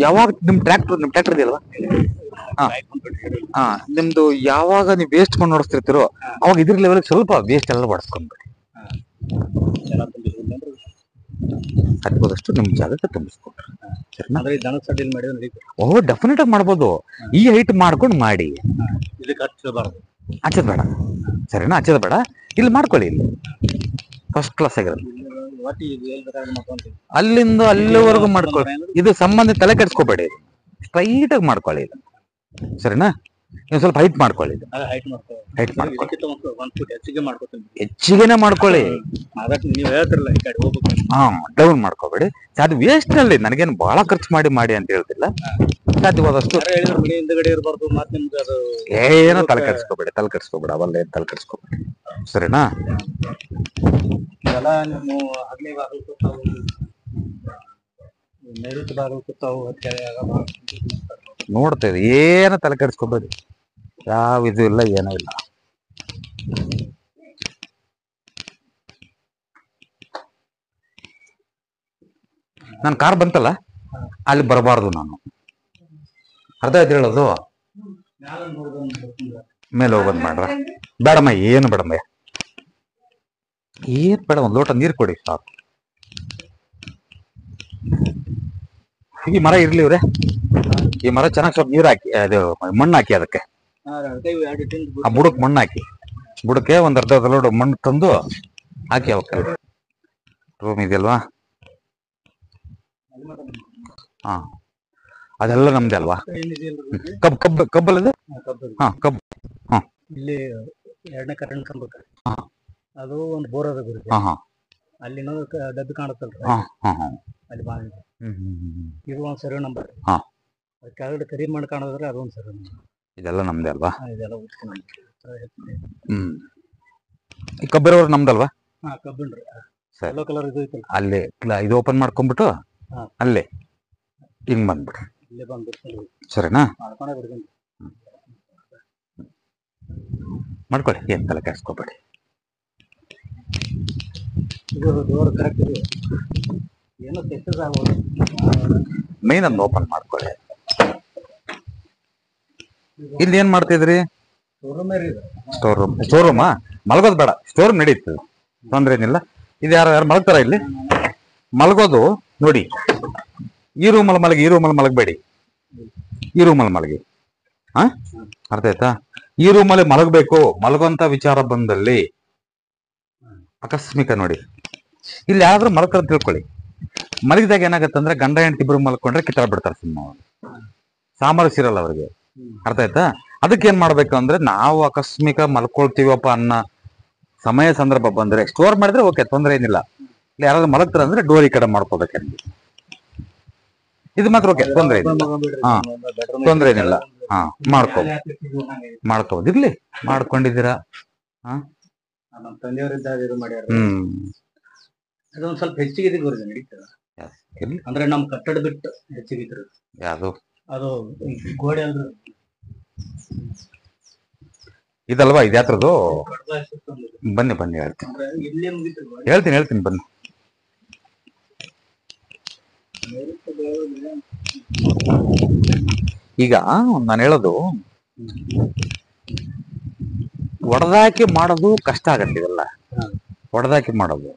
ಯಾವಾಗ ನಿಮ್ ಟ್ರ್ಯಾಕ್ಟರ್ ಇದೆಯಲ್ವಾ, ನಿಮ್ದು ಯಾವಾಗ ನೀವು ವೇಸ್ಟ್ ಮಣ್ಣು ಹೊಡಿಸ್ತಿರ್ತೀರೋ ಅವಾಗ ಇದ್ರ ಲೆವೆಲ್ ಸ್ವಲ್ಪ ವೇಸ್ಟ್ ಎಲ್ಲ ಹೊಡೆಸ್ಕೊಂಡ್ಬಿಡಿ. ಸಾಧ್ಯವಾದಷ್ಟು ನಿಮ್ ಜಾಗಕ್ಕೆ ತುಂಬಿಸ್ಕೊಟ್ರಿ. ಓಹ್ ಡೆಫಿನೆಟ್ ಆಗಿ ಮಾಡ್ಬೋದು. ಈ ಹೈಟ್ ಮಾಡ್ಕೊಂಡು ಮಾಡಿ, ಹಚ್ಚದ್ ಬೇಡ. ಸರಿನಾ? ಹಚ್ಚದ್ ಬೇಡ, ಇಲ್ಲಿ ಮಾಡ್ಕೊಳ್ಳಿ. ಇಲ್ಲಿ ಫಸ್ಟ್ ಕ್ಲಾಸ್ ಆಗಿರೋದು. ಅಲ್ಲಿಂದ ಅಲ್ಲಿವರೆಗೂ ಮಾಡ್ಕೊಳ್ಳಿ. ಇದು ಸಂಬಂಧ ತಲೆ ಕೆಡಿಸ್ಕೋಬೇಡಿ, ಸ್ಟ್ರೈಟ್ ಆಗಿ ಮಾಡ್ಕೊಳ್ಳಿ. ಇದು ಸರಿನಾ? ನೀವು ಸ್ವಲ್ಪ ಹೈಟ್ ಮಾಡ್ಕೊಳ್ಳಿ. ಹೈಟ್ ಮಾಡ್ಕೊಳ್ಳಿ, ಹೆಚ್ಚಿಗೆನೆ ಮಾಡ್ಕೊಳ್ಳಿ. ಡೌನ್ ಮಾಡ್ಕೋಬೇಡಿ. ಅದು ವೇಸ್ಟ್ ನಲ್ಲಿ ನನಗೇನು ಬಹಳ ಖರ್ಚು ಮಾಡಿ ಅಂತ ಹೇಳ್ತಿಲ್ಲ. ಸಾಧ್ಯವಾದಷ್ಟು ಏನೋ ತಲೆ ಕೆಡಿಸ್ಕೋಬೇಡಿ. ಅವಲ್ಲ ಏನ್ ತಲೆ ಕೆಡಿಸ್ಕೋಬೇಡಿ. ಸರಿನಾ? ನೋಡ್ತೇವೆ, ಏನೋ ತಲೆ ಕೆಡಿಸ್ಕೋಬೇಡಿ. ಯಾವ ಇದು ಇಲ್ಲ, ಏನೋ ಇಲ್ಲ. ನನ್ನ ಕಾರ್ ಬಂತಲ್ಲ ಅಲ್ಲಿ ಬರಬಾರ್ದು ನಾನು. ಅರ್ಧ ಆಯ್ತು ಹೇಳೋದು. ಮೇಲೆ ಹೋಗೋದು ಮಾಡ್ರ ಬೇಡಮ್ಮ. ಏನು ಬೇಡಮ್ಮ, ಏನ್ ಬೇಡ. ಒಂದು ಲೋಟ ನೀರು ಕೊಡಿ ಸಾಕು. ಈ ಮರ ಇರ್ಲಿ ಇವ್ರೆ, ಈ ಮರ ಚೆನ್ನಾಗಿ ಸ್ವಲ್ಪ ನೀರು ಹಾಕಿ, ಅದು ಮಣ್ಣು ಹಾಕಿ, ಅದಕ್ಕೆ ಆ ಬುಡಕ್ ಮಣ್ಣು ಹಾಕಿ, ಬುಡಕ್ಕೆ ಒಂದ್ ಅರ್ಧ ಲೋಡ್ ಮಣ್ಣು ತಂದು ಹಾಕಿ. ಅವಕ್ಕೆ ರೂಮ್ ಇದೆಯಲ್ವಾ, ಹಾ ಅದೆಲ್ಲ ನಮ್ದೆ ಅಲ್ವಾ. ಕಬ್ಬಲ್ಲದೆ ಕಬ್ಬು. ಇಲ್ಲಿ 2ನೇ ಕರೆಂಟ್ ಕಂಬಕ್ಕೆ ಅದು ಒಂದು ಬೋರ್ ಅದ ಗುರು. ಅಲ್ಲಿ ಡಬ್ಬಿ ಕಾಣುತ್ತಲ್ರಿ, ಅಲ್ಲಿ ಬಾವಿ. ಇದು ಒಂದು ಸರ್ವೆ ನಂಬರ್. ಕೆಳಗಡೆ ಕರಿ ಮಣ್ಣು ಕಾಣೋದ್ರೆ ಅದು ಒಂದು ಸರ್ವೆ ನಂಬರ್. ಇದೆಲ್ಲ ನಮ್ದೆ ಅಲ್ವಾ. ಇದೆಲ್ಲ ಈ ಕಬ್ಬಿರೋರು ನಮ್ದಲ್ವಾ. ಕಬ್ಬಿನ್ರಿ ಯೆಲ್ಲೋ ಕಲರ್ ಇದು ಐತಲ್ಲ, ಅಲ್ಲೇ ಇದು ಓಪನ್ ಮಾಡ್ಕೊಂಡ್ಬಿಟ್ಟು ಅಲ್ಲೇ ಹಿಂಗ್ ಬಂದ್ಬಿಟ್ರಿ. ಇಲ್ಲೇ ಬಂದ್ಬಿಟ್ಟು ಸರಿನಾ? ಮಾಡ್ಕೊಂಡೇ ಬಿಡ್ತೀನಿ. ಮಾಡ್ಕೊಳ್ಳಿ, ಏನ್ ತಲೆ ಕೆಡಿಸ್ಕೋಬೇಡಿ. ಇದು ಡೋರ್ ಕರೆಕ್ಟ್ ಇದೆ, ಏನೋ ತೆಗೆದ ಆಗ್ಬೋದು. ಮೈನ್ ಅನ್ನು ಓಪನ್ ಮಾಡ್ಕೊಳ್ಳಿ. ಇಲ್ಲಿ ಏನ್ ಮಾಡ್ತಿದ್ರಿ? ಸ್ಟೋರ್ ರೂಮಾ? ಮಲಗೋದು ಬೇಡ, ಸ್ಟೋರ್ ರೂಮ್ ನಡೀತದೆ, ತೊಂದ್ರೆ ಏನಿಲ್ಲ. ಇದು ಯಾರು ಮಲಗ್ತಾರ ಇಲ್ಲಿ? ಮಲಗೋದು ನೋಡಿ, ಈ ರೂಮಲ್ಲಿ ಮಲಗಿ, ಈ ರೂಮಲ್ಲಿ ಮಲಗಬೇಡಿ. ಈ ರೂಮಲ್ಲಿ ಮಲಗಿ. ಅರ್ಥ ಆಯ್ತಾ? ಈ ರೂಮಲ್ಲಿ ಮಲಗಬೇಕು. ಮಲಗುವಂತ ವಿಚಾರ ಬಂದಲ್ಲಿ ಆಕಸ್ಮಿಕ ನೋಡಿ, ಇಲ್ಲಿ ಯಾರಾದ್ರೂ ಮಲಗ್ತಾರ ತಿಳ್ಕೊಳ್ಳಿ. ಮಲಗಿದಾಗ ಏನಾಗತ್ತಂದ್ರೆ ಗಂಡ ಹೆಂಡತಿ ಇಬ್ರು ಮಲ್ಕೊಂಡ್ರೆ ಕಿತ್ತಾಡ್ಬಿಡ್ತಾರೆ ಸುಮ್ಮನೆ, ಸಾಮರಸ್ಯ ಇರಲ್ಲ ಅವ್ರಿಗೆ. ಅರ್ಥ ಆಯ್ತಾ? ಅದಕ್ಕೆ ಏನ್ ಮಾಡ್ಬೇಕು ಅಂದ್ರೆ, ನಾವು ಆಕಸ್ಮಿಕ ಮಲ್ಕೊಳ್ತೀವಪ್ಪ ಅನ್ನೋ ಸಮಯ ಸಂದರ್ಭ ಬಂದ್ರೆ ಸ್ಟೋರ್ ಮಾಡಿದ್ರೆ ಓಕೆ, ತೊಂದರೆ ಏನಿಲ್ಲ. ಇಲ್ಲ ಯಾರಾದ್ರೂ ಮಲಗ್ತಾರ ಅಂದ್ರೆ ಡೋರ್ ಈ ಕಡೆ ಮಾಡ್ಕೋಬೇಕಂడి. ಇದು ಮಾತ್ರ ಓಕೆ, ತೊಂದ್ರೆ ಏನಿಲ್ಲ. ಹಾ, ತೊಂದ್ರೆ ಏನಿಲ್ಲ. ಹಾ, ಮಾಡ್ಕೋಬಹುದು. ಇರ್ಲಿ, ಮಾಡ್ಕೊಂಡಿದ್ದೀರಾ. ಹಾ, ನಮ್ಮ ತಂದೆಯವರಿದ್ದಾಗ ಇದು ಮಾಡ್ಯಾರ. ಅದೊಂದ್ ಸ್ವಲ್ಪ ಹೆಚ್ಚಿಗೆ ಗುರುಜಿ ನಡೀತದ. ಅಂದ್ರೆ ನಮ್ ಕಟ್ಟಡ ಬಿಟ್ಟು ಹೆಚ್ಚಿಗೆ ಯಾವುದು ಅದು ಗೋಡೆ ಅಂದ್ರೆ ಇದಲ್ವಾ, ಇದ್ಯಾತ್ರದ್ದು? ಬನ್ನಿ ಬನ್ನಿ ಹೇಳ್ತೀನಿ, ಹೇಳ್ತೀನಿ ಬನ್ನಿ. ಈಗ ನಾನು ಹೇಳೋದು, ಒಡೆದಾಕಿ ಮಾಡೋದು ಕಷ್ಟ ಆಗತ್ತೆ. ಇವೆಲ್ಲ ಒಡೆದಾಕಿ ಮಾಡೋದು,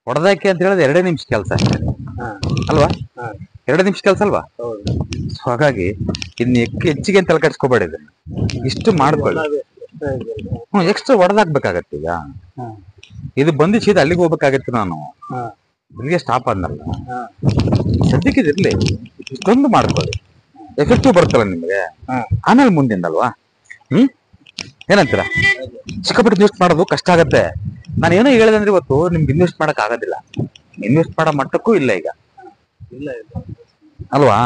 ಒಡೆದಾಕಿ ಅಂತ ಹೇಳಿದ್ರೆ 2 ನಿಮಿಷ ಕೆಲಸ ಅಷ್ಟೇ ಅಲ್ವಾ? 2 ನಿಮಿಷ ಕೆಲಸ ಅಲ್ವಾ? ಹಾಗಾಗಿ ಇನ್ನು ಹೆಚ್ಚಿಗೆ ಅಂತ ಕೆಡ್ಸ್ಕೊಬೇಡಿ. ಇಷ್ಟು ಮಾಡ್ಕೊಳ್ಳಿ. ಎಕ್ಸ್ಟ್ರಾ ಒಡೆದಾಕ್ಬೇಕಾಗತ್ತೆ. ಈಗ ಇದು ಬಂದು ಸೀದಾ ಅಲ್ಲಿಗೆ ಹೋಗ್ಬೇಕಾಗತ್ತೆ. ನಾನು ಇಲ್ಲಿಗೆ ಸ್ಟಾಪ್ ಆದ್ನಲ್ಲ, ಸದ್ಯಕ್ಕೆ ಇದಿರ್ಲಿ, ಇಷ್ಟೊಂದು ಮಾಡ್ಕೊಳ್ಳಿ. ಎಫೆಕ್ಟಿವ್ ಬರ್ತಲ್ಲ ನಿಮಗೆ, ಆಮೇಲೆ ಮುಂದಿಂದಲ್ವಾ? ಏನಂತೀರ? ಸಿಕ್ಕಾಪಟ್ಟೆ ಇನ್ವೆಸ್ಟ್ ಮಾಡೋದು ಕಷ್ಟ ಆಗತ್ತೆ. ನಾನು ಏನೋ ಹೇಳಿದೆ ಅಂದ್ರೆ ಇವತ್ತು ನಿಮ್ಗೆ ಇನ್ವೆಸ್ಟ್ ಮಾಡಕ್ ಆಗೋದಿಲ್ಲ. ಇನ್ವೆಸ್ಟ್ ಮಾಡೋ ಮಟ್ಟಕ್ಕೂ ಇಲ್ಲ ಈಗ, ಅಲ್ವಾ?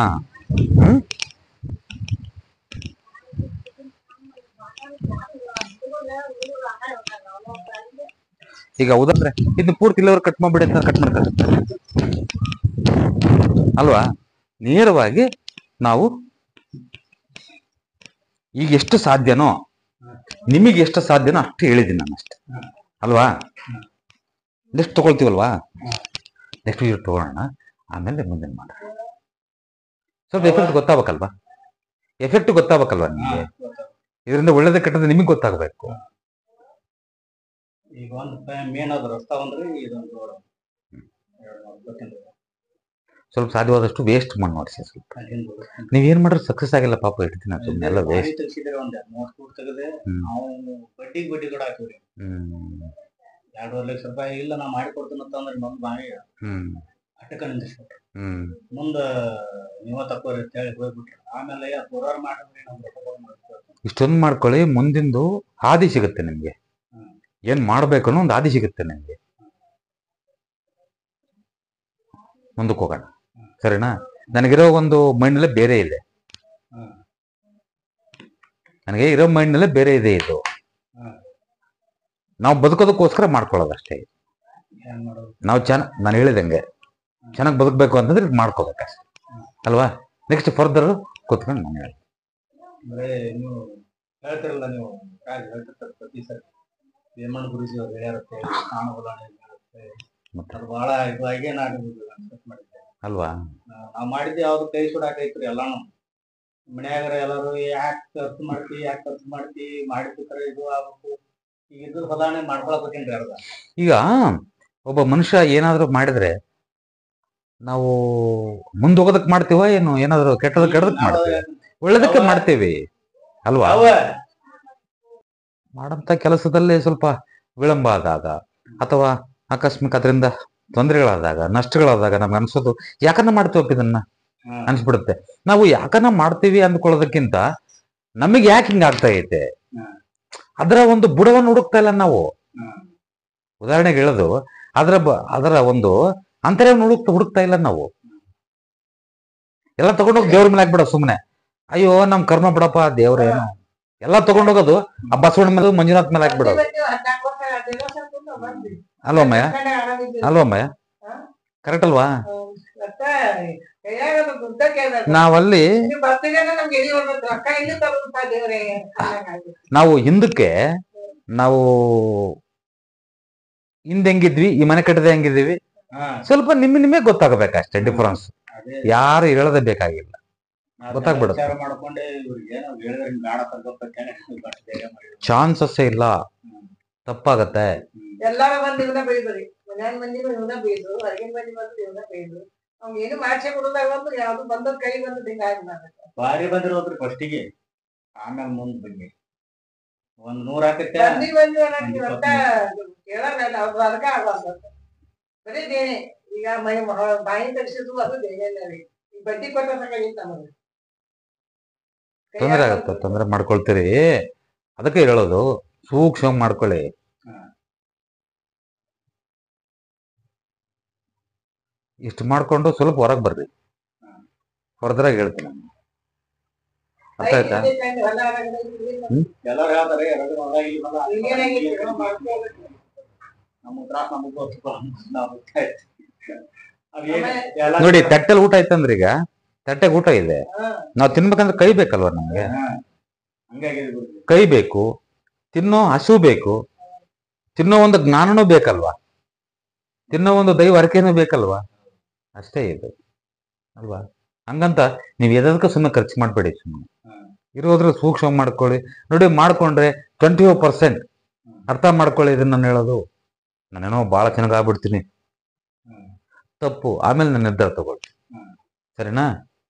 ಈಗ ಉದಾಹರಣೆ ಇದನ್ನ ಪೂರ್ತಿ ಇಲ್ಲವ್ರು ಕಟ್ ಮಾಡ್ಬಿಡಿ ಅಂತ ಕಟ್ ಮಾಡ್ಕಾಗತ್ತೆ ಅಲ್ವಾ? ನೇರವಾಗಿ ನಾವು ಈಗ ಎಷ್ಟು ಸಾಧ್ಯನೋ, ನಿಮಗೆ ಎಷ್ಟು ಸಾಧ್ಯನೋ ಅಷ್ಟು ಹೇಳಿದ್ದೀನಿ ನಾನು, ಅಷ್ಟೇ ಅಲ್ವಾ? ನೆಕ್ಸ್ಟ್ ತಗೊಳ್ತೀವಲ್ವಾ, ನೆಕ್ಸ್ಟ್ ವೀಡಿಯೋ ತಗೊಳ್ಳೋಣ, ಆಮೇಲೆ ಮುಂದಿನ ಮಾಡೋಣ. ಸ್ವಲ್ಪ ಎಫೆಕ್ಟ್ ಗೊತ್ತಾಗಬೇಕಲ್ವಾ ನಿಮಗೆ? ಇದರಿಂದ ಒಳ್ಳೇದೇ ಕೆಟ್ಟದ್ದು ನಿಮಗೆ ಗೊತ್ತಾಗಬೇಕು. ಈಗ ಒಂದು ಮೇನ್ ಅದು ರಸ್ತಾ ಅಂದ್ರೆ ಇದೊಂದು ಸ್ವಲ್ಪ ಸಾಧ್ಯವಾದಷ್ಟು ವೇಸ್ಟ್ ಮಾಡಿ ನೋಡಿಸಿ. ಸ್ವಲ್ಪ ನೀವೇನ್ ಮಾಡ್ರೆ ಸಕ್ಸಸ್ ಆಗಿಲ್ಲ ಪಾಪ, ಇಡ್ತೀನಿ ಸುಮ್ಮನೆ ಎಲ್ಲ ವೇಸ್ಟ್. ಬಡ್ಡಿ ಕೂಡ ಹಾಕಿವ್ರಿ. 2.5 ಲಕ್ಷ ರೂಪಾಯಿ ಇಲ್ಲ ನಾ ಮಾಡಿ ಕೊಡ್ತೀನಿ ಅಂತಂದ್ರೆ ನಮ್ದು ಬಾಯಿ ಅಟಕ ನಿಂದಿಸ್ಬಿಟ್ರು. ಮುಂದ ನೀವ ತಕ್ಕೋರಿ ಅಂತ ಹೇಳಿ ಹೋಗ್ಬಿಟ್ರು. ಆಮೇಲೆ ಪುರಾರ್ ಮಾಡಿದ್ರಿ ಇಷ್ಟೊಂದು ಮಾಡ್ಕೊಳ್ಳಿ, ಮುಂದಿಂದು ಹಾದಿ ಸಿಗುತ್ತೆ ನಿಮ್ಗೆ. ಏನ್ ಮಾಡ್ಬೇಕು ಅನ್ನೋ ಒಂದು ಹಾದಿ ಸಿಗುತ್ತೆ ನಿಮ್ಗೆ. ಮುಂದಕ್ಕೆ ಹೋಗೋಣ, ಸರಿನಾ? ನನಗಿರೋ ಒಂದು ಮೈಂಡ್ನಲ್ಲೇ ಬೇರೆ ಇದೆ, ನನಗೆ ಇರೋ ಮೈಂಡ್ನಲ್ಲೇ ಬೇರೆ ಇದೆ. ಇದು ನಾವು ಬದುಕೋದಕ್ಕೋಸ್ಕರ ಮಾಡ್ಕೊಳ್ಳೋದಷ್ಟೇ. ನಾವು ನಾನು ಹೇಳಿದಂಗೆ ಚೆನ್ನಾಗಿ ಬದುಕಬೇಕು ಅಂತಂದ್ರೆ ಮಾಡ್ಕೋಬೇಕಷ್ಟೆ ಅಲ್ವಾ? ನೆಕ್ಸ್ಟ್ ಫರ್ದರ್ ಕೂತ್ಕೊಂಡು ನಾನು ಹೇಳಿ ಹೇಳ್ತಿರಲ್ಲ ನೀವು ಹೇಳ್ತಿರ್ತಾರೆ ಪ್ರತಿ ಸರಿ ವೇಮಣ್ಣ ಗುರುಜಿ ಅವ್ರು ಹೇಳ್ಯಾರತ್ತೆ ಅದು ಬಹಳ ಇದಾಗಿ ಮಾಡಿದ್ದೆ ಅಲ್ವಾ? ನಾವ್ ಮಾಡಿದ್ದೆ ಯಾವ್ದು ಕೈ ಸುಡಾಕೈತ್ರಿ ಎಲ್ಲಾನು. ಮನ್ಯಾಗರ ಎಲ್ಲಾರು ಯಾಕೆ ಖರ್ಚು ಮಾಡ್ತಿ ಮಾಡಿರ್ತಾರೆ ಇದು ಆಗ್ಬೇಕು. ಈಗ ಇದ್ರ ಹೊಲಾನೆ ಮಾಡ್ಕೊಳಕತ್ತೀನ್ರಿ ಅರ್ಧ. ಈಗ ಒಬ್ಬ ಮನುಷ್ಯ ಏನಾದ್ರು ಮಾಡಿದ್ರೆ ನಾವು ಮುಂದೋಗೋದಕ್ ಮಾಡ್ತೀವ ಏನು, ಏನಾದ್ರು ಕೆಟ್ಟದಕ್ಕೆ ಮಾಡ್ತೀವಿ, ಒಳ್ಳೇದಕ್ಕೆ ಮಾಡ್ತೇವಿ ಅಲ್ವಾ? ಮಾಡಂತ ಕೆಲಸದಲ್ಲಿ ಸ್ವಲ್ಪ ವಿಳಂಬ ಆದಾಗ ಅಥವಾ ಆಕಸ್ಮಿಕ ಅದರಿಂದ ತೊಂದರೆಗಳಾದಾಗ, ನಷ್ಟಗಳಾದಾಗ ನಮ್ಗೆ ಅನ್ಸೋದು ಯಾಕನ್ನ ಮಾಡ್ತೀವಪ್ಪ ಇದನ್ನ ಅನ್ಸ್ಬಿಡುತ್ತೆ. ನಾವು ಯಾಕನ್ನ ಮಾಡ್ತೀವಿ ಅಂದ್ಕೊಳ್ಳೋದಕ್ಕಿಂತ ನಮಗೆ ಯಾಕೆ ಹಿಂಗ ಆಗ್ತಾ ಐತೆ ಅದರ ಒಂದು ಬುಡವನ್ನು ಹುಡುಕ್ತಾ ಇಲ್ಲ ನಾವು. ಉದಾಹರಣೆಗೆ ಹೇಳೋದು, ಅದರ ಒಂದು ಅಂತರ್ಯವನ್ನು ಹುಡುಕ್ತಾ ಇಲ್ಲ ನಾವು. ಎಲ್ಲ ತಗೊಂಡೋಗಿ ದೇವ್ರ ಮೇಲೆ ಹಾಕ್ಬಿಡ ಸುಮ್ಮನೆ. ಅಯ್ಯೋ ನಮ್ ಕರ್ಮ ಬಿಡಪ್ಪ, ದೇವ್ರೇನು ಎಲ್ಲ ತಗೊಂಡೋಗೋದು ಆ ಬಸವಣ್ಣ ಮೇಲೆ ಮಂಜುನಾಥ್ ಮೇಲೆ ಹಾಕ್ಬಿಡೋದು. ಅಲ್ವಮ್ಮಯ್ಯ ಕರೆಕ್ಟ್ ಅಲ್ವಾ? ನಾವಲ್ಲಿ ನಾವು ಹಿಂದಕ್ಕೆ ಹೆಂಗಿದ್ವಿ, ಈ ಮನೆ ಕಟ್ಟದೆ ಹೆಂಗಿದೀವಿ, ಸ್ವಲ್ಪ ನಿಮಗೆ ಗೊತ್ತಾಗಬೇಕಷ್ಟೇ ಡಿಫರೆನ್ಸ್. ಯಾರು ಹೇಳೋದೇ ಬೇಕಾಗಿಲ್ಲ, ಗೊತ್ತಾಗ್ಬಿಡುತ್ತೆ. ಚಾನ್ಸಸ್ ಇಲ್ಲ, ತಪ್ಪಾಗತ್ತೆ. ಎಲ್ಲಾರ ಮಂದಿ ಇವನ್ನ ಬೈದ್ರಿ, ಮನ್ಯಾನ ಮಂದಿನೂ ಇವನ್ನ ಬೈದ್ರು, ಹೊರಗಿನ ಮಂದಿ ಬಂದ್ರು ಇವನ್ನ ಬೈದ್ರು. ಅವ್ನ ಏನು ಮಾಡ್ಸೇ ಕೊಡೋದಾಗ ಬಂದು ಯಾವ್ದು ಬಂದದ್ ಕೈ ಬಂದು ಹಿಂಗ ಆಗ್ಬಿಡತ್ತೆ. ಬಾರಿ ಬಂದಿರೋ ಹೋದ್ರಿ ಫಸ್ಟಿಗೆ, ಆಮೇಲೆ ಮುಂದ್ ಬಗ್ಗೆ ಒಂದ್ 100 ಹಾಕತ್ತೆ ಕೇಳಲ್ಲ ಅವ್ರು. ಅದಕ್ಕ ಆಗಲ್ಲ ಬರೀ ದೇಣೆ. ಈಗ ಬಾಯಿ ತರಿಸಿದ್ರು ಅದು ದೇಣೆಲ್ಲ ರೀ. ಈ ಬಡ್ಡಿ ಕೊಟ್ಟಿತ್ತು ನಮಗೆ. ತೊಂದರೆ ಆಗತ್ತೆ, ತೊಂದರೆ ಮಾಡ್ಕೊಳ್ತೀರಿ. ಅದಕ್ಕೆ ಹೇಳೋದು ಸೂಕ್ಷ್ಮ ಮಾಡ್ಕೊಳ್ಳಿ. ಇಷ್ಟು ಮಾಡ್ಕೊಂಡು ಸ್ವಲ್ಪ ಹೊರಗೆ ಬರ್ರಿ, ಹೊರದ್ರಾಗ ಹೇಳ್ತೀನಿ ನಾನು. ಅರ್ಥ ಆಯ್ತಾ? ಎಲ್ಲರೂ ಹೇಳ್ತಾರೆ ಎರಡು ಹೊಲ ಇಲ್ಲಿ ಹೊಲ ನಮ್ಗೆ ತ್ರಾಸ ನಮಗ್ ನೋಡಿ, ತಟ್ಟೆಲ್ ಊಟ ಐತಂದ್ರೆ ಈಗ ತಟ್ಟೆಗೆ ಊಟ ಇದೆ, ನಾವ್ ತಿನ್ಬೇಕಂದ್ರೆ ಕೈ ಬೇಕಲ್ವ ನಮ್ಗೆ? ಕೈ ಬೇಕು, ತಿನ್ನೋ ಹಸು ಬೇಕು, ತಿನ್ನೋ ಒಂದು ಜ್ಞಾನನೂ ಬೇಕಲ್ವಾ, ತಿನ್ನೋ ಒಂದು ದೈವ ಅರಿಕೆನೂ ಬೇಕಲ್ವಾ? ಅಷ್ಟೇ ಇದು ಅಲ್ವಾ? ಹಂಗಂತ ನೀವ್ ಎದಕ್ಕೆ ಸುಮ್ಮನೆ ಖರ್ಚು ಮಾಡ್ಬೇಡಿ, ಸುಮ್ಮನೆ ಇರೋದ್ರ ಸೂಕ್ಷ್ಮ ಮಾಡ್ಕೊಳ್ಳಿ. ನೋಡಿ, ಮಾಡ್ಕೊಂಡ್ರೆ 20% ಅರ್ಥ ಮಾಡ್ಕೊಳ್ಳಿ. ಇದನ್ನ ನಾನು ಹೇಳೋದು, ನಾನೇನೋ ಬಹಳ ಚೆನ್ನಾಗಿ ಆಗ್ಬಿಡ್ತೀನಿ, ತಪ್ಪು. ಆಮೇಲೆ ನನ್ನ ನಿರ್ಧಾರ ತಗೊಳ್ಳಿ, ಸರಿನಾ?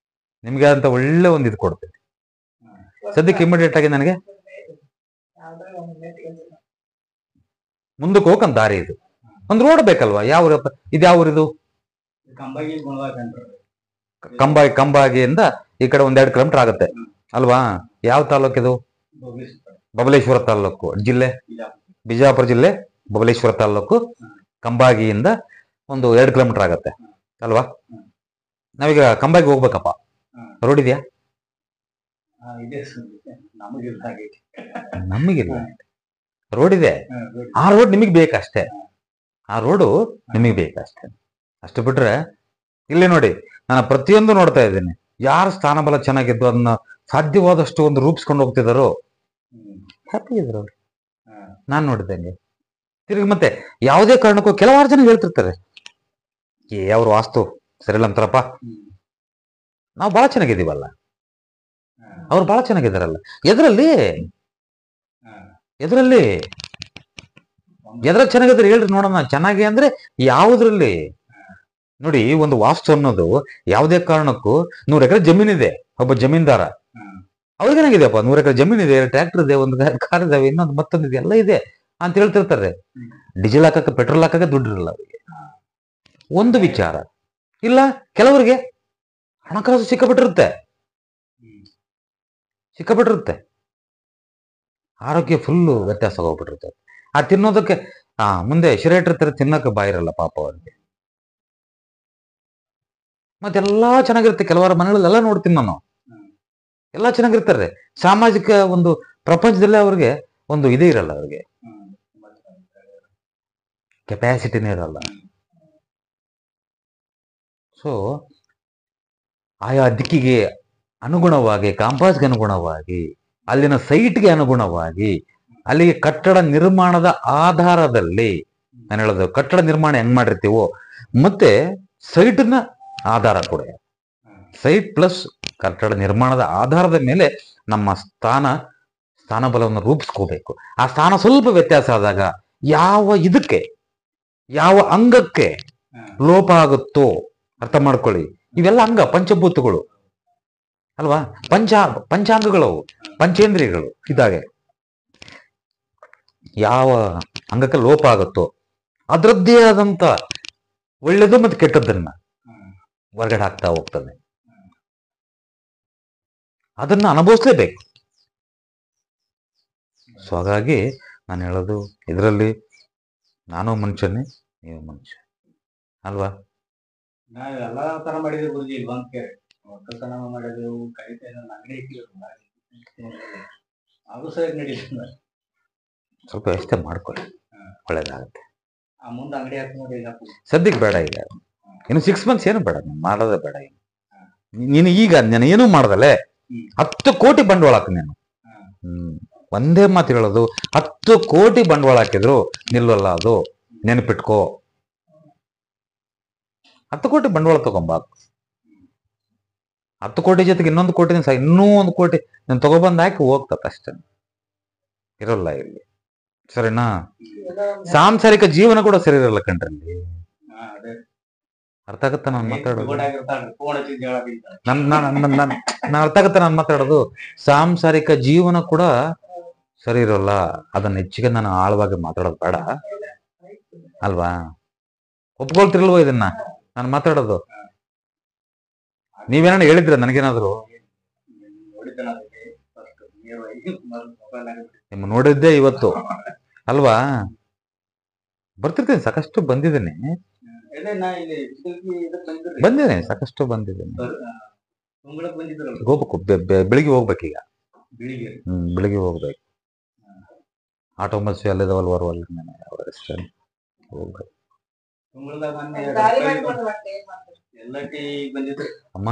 ನಿಮ್ಗೆ ಅಂತ ಒಳ್ಳೆ ಒಂದು ಇದು ಕೊಡ್ತೀನಿ. ಸದ್ಯಕ್ಕೆ ಇಮಿಡಿಯೇಟ್ ಆಗಿ ನನಗೆ ಮುಂದಕ್ಕೆ ಹೋಗಂತ ದಾರಿ ಇದು, ಒಂದು ರೋಡ್ ಬೇಕಲ್ವಾ? ಯಾವ ಇದು? ಯಾವ ಊರಿದು? ಕಂಬಾಗಿಯಿಂದ ಈ ಕಡೆ 1-2 ಕಿಲೋಮೀಟರ್ ಆಗುತ್ತೆ ಅಲ್ವಾ? ಯಾವ ತಾಲೂಕಿದು? ಬಬಲೇಶ್ವರ ತಾಲೂಕು, ಜಿಲ್ಲೆ ಬಿಜಾಪುರ ಜಿಲ್ಲೆ, ಬಬಲೇಶ್ವರ ತಾಲೂಕು. ಕಂಬಾಗಿಯಿಂದ ಒಂದು 2 ಕಿಲೋಮೀಟರ್ ಆಗತ್ತೆ ಅಲ್ವಾ? ನಾವೀಗ ಕಂಬಾಗಿ ಹೋಗ್ಬೇಕಪ್ಪ, ರೋಡ್ ಇದೆಯಾ? ನಮಗಿಲ್ಲ, ರೋಡ್ ಇದೆ. ಆ ರೋಡ್ ನಿಮಗ್ ಬೇಕಷ್ಟೇ, ಆ ರೋಡು ನಿಮಗ್ ಬೇಕಷ್ಟೇ. ಅಷ್ಟು ಬಿಟ್ರೆ ಇಲ್ಲಿ ನೋಡಿ, ನಾನು ಪ್ರತಿಯೊಂದು ನೋಡ್ತಾ ಇದ್ದೀನಿ. ಯಾರ ಸ್ಥಾನಬಲ ಚೆನ್ನಾಗಿದ್ದು ಅದನ್ನ ಸಾಧ್ಯವಾದಷ್ಟು ಒಂದು ರೂಪಿಸ್ಕೊಂಡು ಹೋಗ್ತಿದಾರೋ ಹ್ಯಾಪಿ ಇದ್ರು ಅವ್ರು. ನಾನ್ ನೋಡಿದಂಗೆ ತಿರುಗಿ ಮತ್ತೆ ಯಾವುದೇ ಕಾರಣಕ್ಕೂ ಕೆಲವಾರು ಜನ ಹೇಳ್ತಿರ್ತಾರೆ, ಅವ್ರ ವಾಸ್ತು ಸರಿಲ್ಲ ಅಂತಾರಪ್ಪ, ನಾವು ಬಹಳ ಚೆನ್ನಾಗಿದ್ದೀವಲ್ಲ, ಅವ್ರು ಬಹಳ ಚೆನ್ನಾಗಿದ್ದಾರಲ್ಲ. ಎದ್ರಲ್ಲಿ ಎದ್ರಲ್ಲಿ ಎದ್ರಲ್ಲಿ ಚೆನ್ನಾಗಿದ್ರೆ ಹೇಳ್ರಿ ನೋಡೋಣ. ಚೆನ್ನಾಗಿ ಅಂದ್ರೆ ಯಾವುದ್ರಲ್ಲಿ? ನೋಡಿ, ಒಂದು ವಾಸ್ತು ಅನ್ನೋದು ಯಾವುದೇ ಕಾರಣಕ್ಕೂ 100 ಎಕರೆ ಜಮೀನಿದೆ, ಒಬ್ಬ ಜಮೀನ್ದಾರ, ಅವ್ರಿಗೇನಾಗಿದೆಯಪ್ಪ, 100 ಎಕರೆ ಜಮೀನಿದೆ, ಟ್ರ್ಯಾಕ್ಟರ್ ಇದೆ, ಒಂದು ಕಾರ್ ಇದಾವೆ, ಇನ್ನೊಂದು ಮತ್ತೊಂದಿದೆ, ಎಲ್ಲ ಇದೆ ಅಂತ ಹೇಳ್ತಿರ್ತಾರೆ. ಡೀಸೆಲ್ ಹಾಕಕ್ಕೆ, ಪೆಟ್ರೋಲ್ ಹಾಕಕ್ಕೆ ದುಡ್ಡು ಇರಲ್ಲ ಅವರಿಗೆ. ಒಂದು ವಿಚಾರ ಇಲ್ಲ, ಕೆಲವರಿಗೆ ಹಣಕಾಸು ಸಿಕ್ಕಾಬಿಟ್ಟಿರುತ್ತೆ, ಆರೋಗ್ಯ ಫುಲ್ಲು ವ್ಯತ್ಯಾಸ ಹೋಗ್ಬಿಟ್ಟಿರುತ್ತೆ. ಆ ತಿನ್ನೋದಕ್ಕೆ ಮುಂದೆ ಶಿರ ಇಟ್ಟಿರ್ತಾರೆ, ತಿನ್ನಕ್ಕೆ ಬಾಯಿರಲ್ಲ ಪಾಪ ಅವ್ರಿಗೆ. ಮತ್ತೆಲ್ಲಾ ಚೆನ್ನಾಗಿರುತ್ತೆ. ಕೆಲವರ ಮನೆಗಳಲ್ಲೆಲ್ಲ ನೋಡ್ತೀನಿ ನಾನು, ಎಲ್ಲ ಚೆನ್ನಾಗಿರ್ತಾರೆ. ಸಾಮಾಜಿಕ ಒಂದು ಪ್ರಪಂಚದಲ್ಲೇ ಅವ್ರಿಗೆ ಒಂದು ಇದೇ ಇರಲ್ಲ, ಅವ್ರಿಗೆ ಕೆಪಾಸಿಟಿನೇ ಇರಲ್ಲ. ಸೊ ಆಯಾ ದಿಕ್ಕಿಗೆ ಅನುಗುಣವಾಗಿ, ಕಾಂಪಾಸ್ಗೆ ಅನುಗುಣವಾಗಿ, ಅಲ್ಲಿನ ಸೈಟ್ಗೆ ಅನುಗುಣವಾಗಿ, ಅಲ್ಲಿಗೆ ಕಟ್ಟಡ ನಿರ್ಮಾಣದ ಆಧಾರದಲ್ಲಿ, ನಾನು ಹೇಳೋದು ಕಟ್ಟಡ ನಿರ್ಮಾಣ ಹೆಂಗ್ ಮಾಡಿರ್ತೀವೋ ಮತ್ತೆ ಸೈಟ್ನ ಆಧಾರ ಕೂಡ, ಸೈಟ್ ಪ್ಲಸ್ ಕಟ್ಟಡ ನಿರ್ಮಾಣದ ಆಧಾರದ ಮೇಲೆ ನಮ್ಮ ಸ್ಥಾನಬಲವನ್ನು ರೂಪಿಸ್ಕೋಬೇಕು. ಆ ಸ್ಥಾನ ಸ್ವಲ್ಪ ವ್ಯತ್ಯಾಸ ಆದಾಗ ಯಾವ ಇದಕ್ಕೆ, ಯಾವ ಅಂಗಕ್ಕೆ ಲೋಪ ಆಗುತ್ತೋ ಅರ್ಥ ಮಾಡ್ಕೊಳ್ಳಿ. ಇವೆಲ್ಲ ಅಂಗ ಪಂಚಭೂತಗಳು ಅಲ್ವಾ? ಪಂಚಾಂಗಗಳು, ಪಂಚೇಂದ್ರಿಯಗಳು ಇದಾಗೆ. ಯಾವ ಅಂಗಕ್ಕೆ ಲೋಪ ಆಗುತ್ತೋ ಅದರದ್ದೇ ಆದಂತ ಒಳ್ಳೆದು ಮತ್ತು ಕೆಟ್ಟದ್ದನ್ನ ಹೊರಗಡೆ ಹಾಕ್ತಾ ಹೋಗ್ತದೆ. ಅದನ್ನ ಅನುಭವಿಸ್ಲೇಬೇಕು. ಸೊ ಹಾಗಾಗಿ ನಾನು ಹೇಳೋದು, ಇದರಲ್ಲಿ ನಾನು ಮನುಷ್ಯನೇ, ನೀವು ಮನುಷ್ಯ ಅಲ್ವಾ? ನಾವ್ ಎಲ್ಲಾ ತರ ಮಾಡಿದ್ವಿ ಗುರುಜಿ, ಒಕ್ಕಲ್ತನ ಮಾಡಿದೆವು, ಕೈತ ಅಂಗಡಿ ಅದು ಸರಿ ನಡೀತದೆ. ಸ್ವಲ್ಪ ವ್ಯವಸ್ಥೆ ಮಾಡ್ಕೊಳ್ಳಿ, ಒಳ್ಳೇದಾಗುತ್ತೆ. ಮುಂದೆ ಅಂಗಡಿ ಹಾಕಿ ಸದ್ಯಕ್ಕೆ ಬೇಡ, ಈಗ ಇನ್ನು 6 months ಏನು ಬೇಡ, ಮಾಡೋದೇ ಬೇಡ. ನೀನು ಈಗ ನಾನು ಏನೂ ಮಾಡ್ದಲೆ 10 ಕೋಟಿ ಬಂಡವಾಳ ಹಾಕ ನೀನು. ಒಂದೇ ಮಾತು ಹೇಳೋದು, 10 ಕೋಟಿ ಬಂಡವಾಳ ಹಾಕಿದ್ರು ನಿಲ್ಲಲ್ಲ ಅದು, ನೆನಪಿಟ್ಕೋ. 10 ಕೋಟಿ ಬಂಡವಾಳ ತಗೊಂಬ, 10 ಕೋಟಿ ಜೊತೆಗೆ ಇನ್ನೊಂದು ಕೋಟಿ ಇನ್ನೂ 1 ಕೋಟಿ ನಾನು ತಗೊಬಂದ್ ಹಾಕಿ ಹೋಗ್ತದೆ ಅಷ್ಟೇ, ಇರಲ್ಲ ಇಲ್ಲಿ. ಸರಿನಾ? ಸಾಂಸಾರಿಕ ಜೀವನ ಕೂಡ ಸರಿ ಇರಲ್ಲ ಕಣ್ರಲ್ಲಿ. ಅರ್ಥ ಆಗತ್ತ ನಾನು ಮಾತಾಡೋದು? ಅರ್ಥ ಆಗತ್ತ ನಾನು ಮಾತಾಡೋದು? ಸಾಂಸಾರಿಕ ಜೀವನ ಕೂಡ ಸರಿ ಇರೋಲ್ಲ. ಅದನ್ನ ಹೆಚ್ಚಿಗೆ ನಾನು ಆಳವಾಗಿ ಮಾತಾಡೋದು ಬೇಡ ಅಲ್ವಾ? ಒಪ್ಕೊಳ್ತಿರಲ್ವ ಇದನ್ನ ನಾನು ಮಾತಾಡೋದು? ನೀವೇನ ಹೇಳಿದ್ರ ನನಗೇನಾದ್ರು? ನಿಮ್ಮ ನೋಡಿದ್ದೆ ಇವತ್ತು ಅಲ್ವಾ? ಬರ್ತಿರ್ತೀನಿ, ಸಾಕಷ್ಟು ಬಂದಿದ್ದೀನಿ. ಬಂದಿದ್ದೇನೆ, ಸಾಕಷ್ಟು ಬಂದಿದ್ದೇನೆ. ಹೋಗ್ಬೇಕು, ಬೆಳಿಗ್ಗೆ ಹೋಗ್ಬೇಕೀಗ. ಬೆಳಿಗ್ಗೆ ಹೋಗ್ಬೇಕು. ಆಟೋಮಲ್ಸ್ ಅಲ್ಲಿದಾವಲ್ ಬರುವಲ್ಲ, ಹೋಗ್ಬೇಕು. ದಾರಿ ಮಾಡ್ಕೊಂಡು ಬರ್ತೇವೆ ಏನ್ ಮಾಡ್ತೀವಿ? ಅಮ್ಮ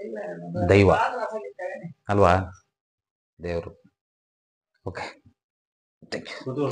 ಇಲ್ಲ, ದೈವ ಆದ್ರೂ ಅಸಲ್ ಇರ್ತೇವೆ. ಅಲ್ವಾ, ದೇವರು. Okay, thank you.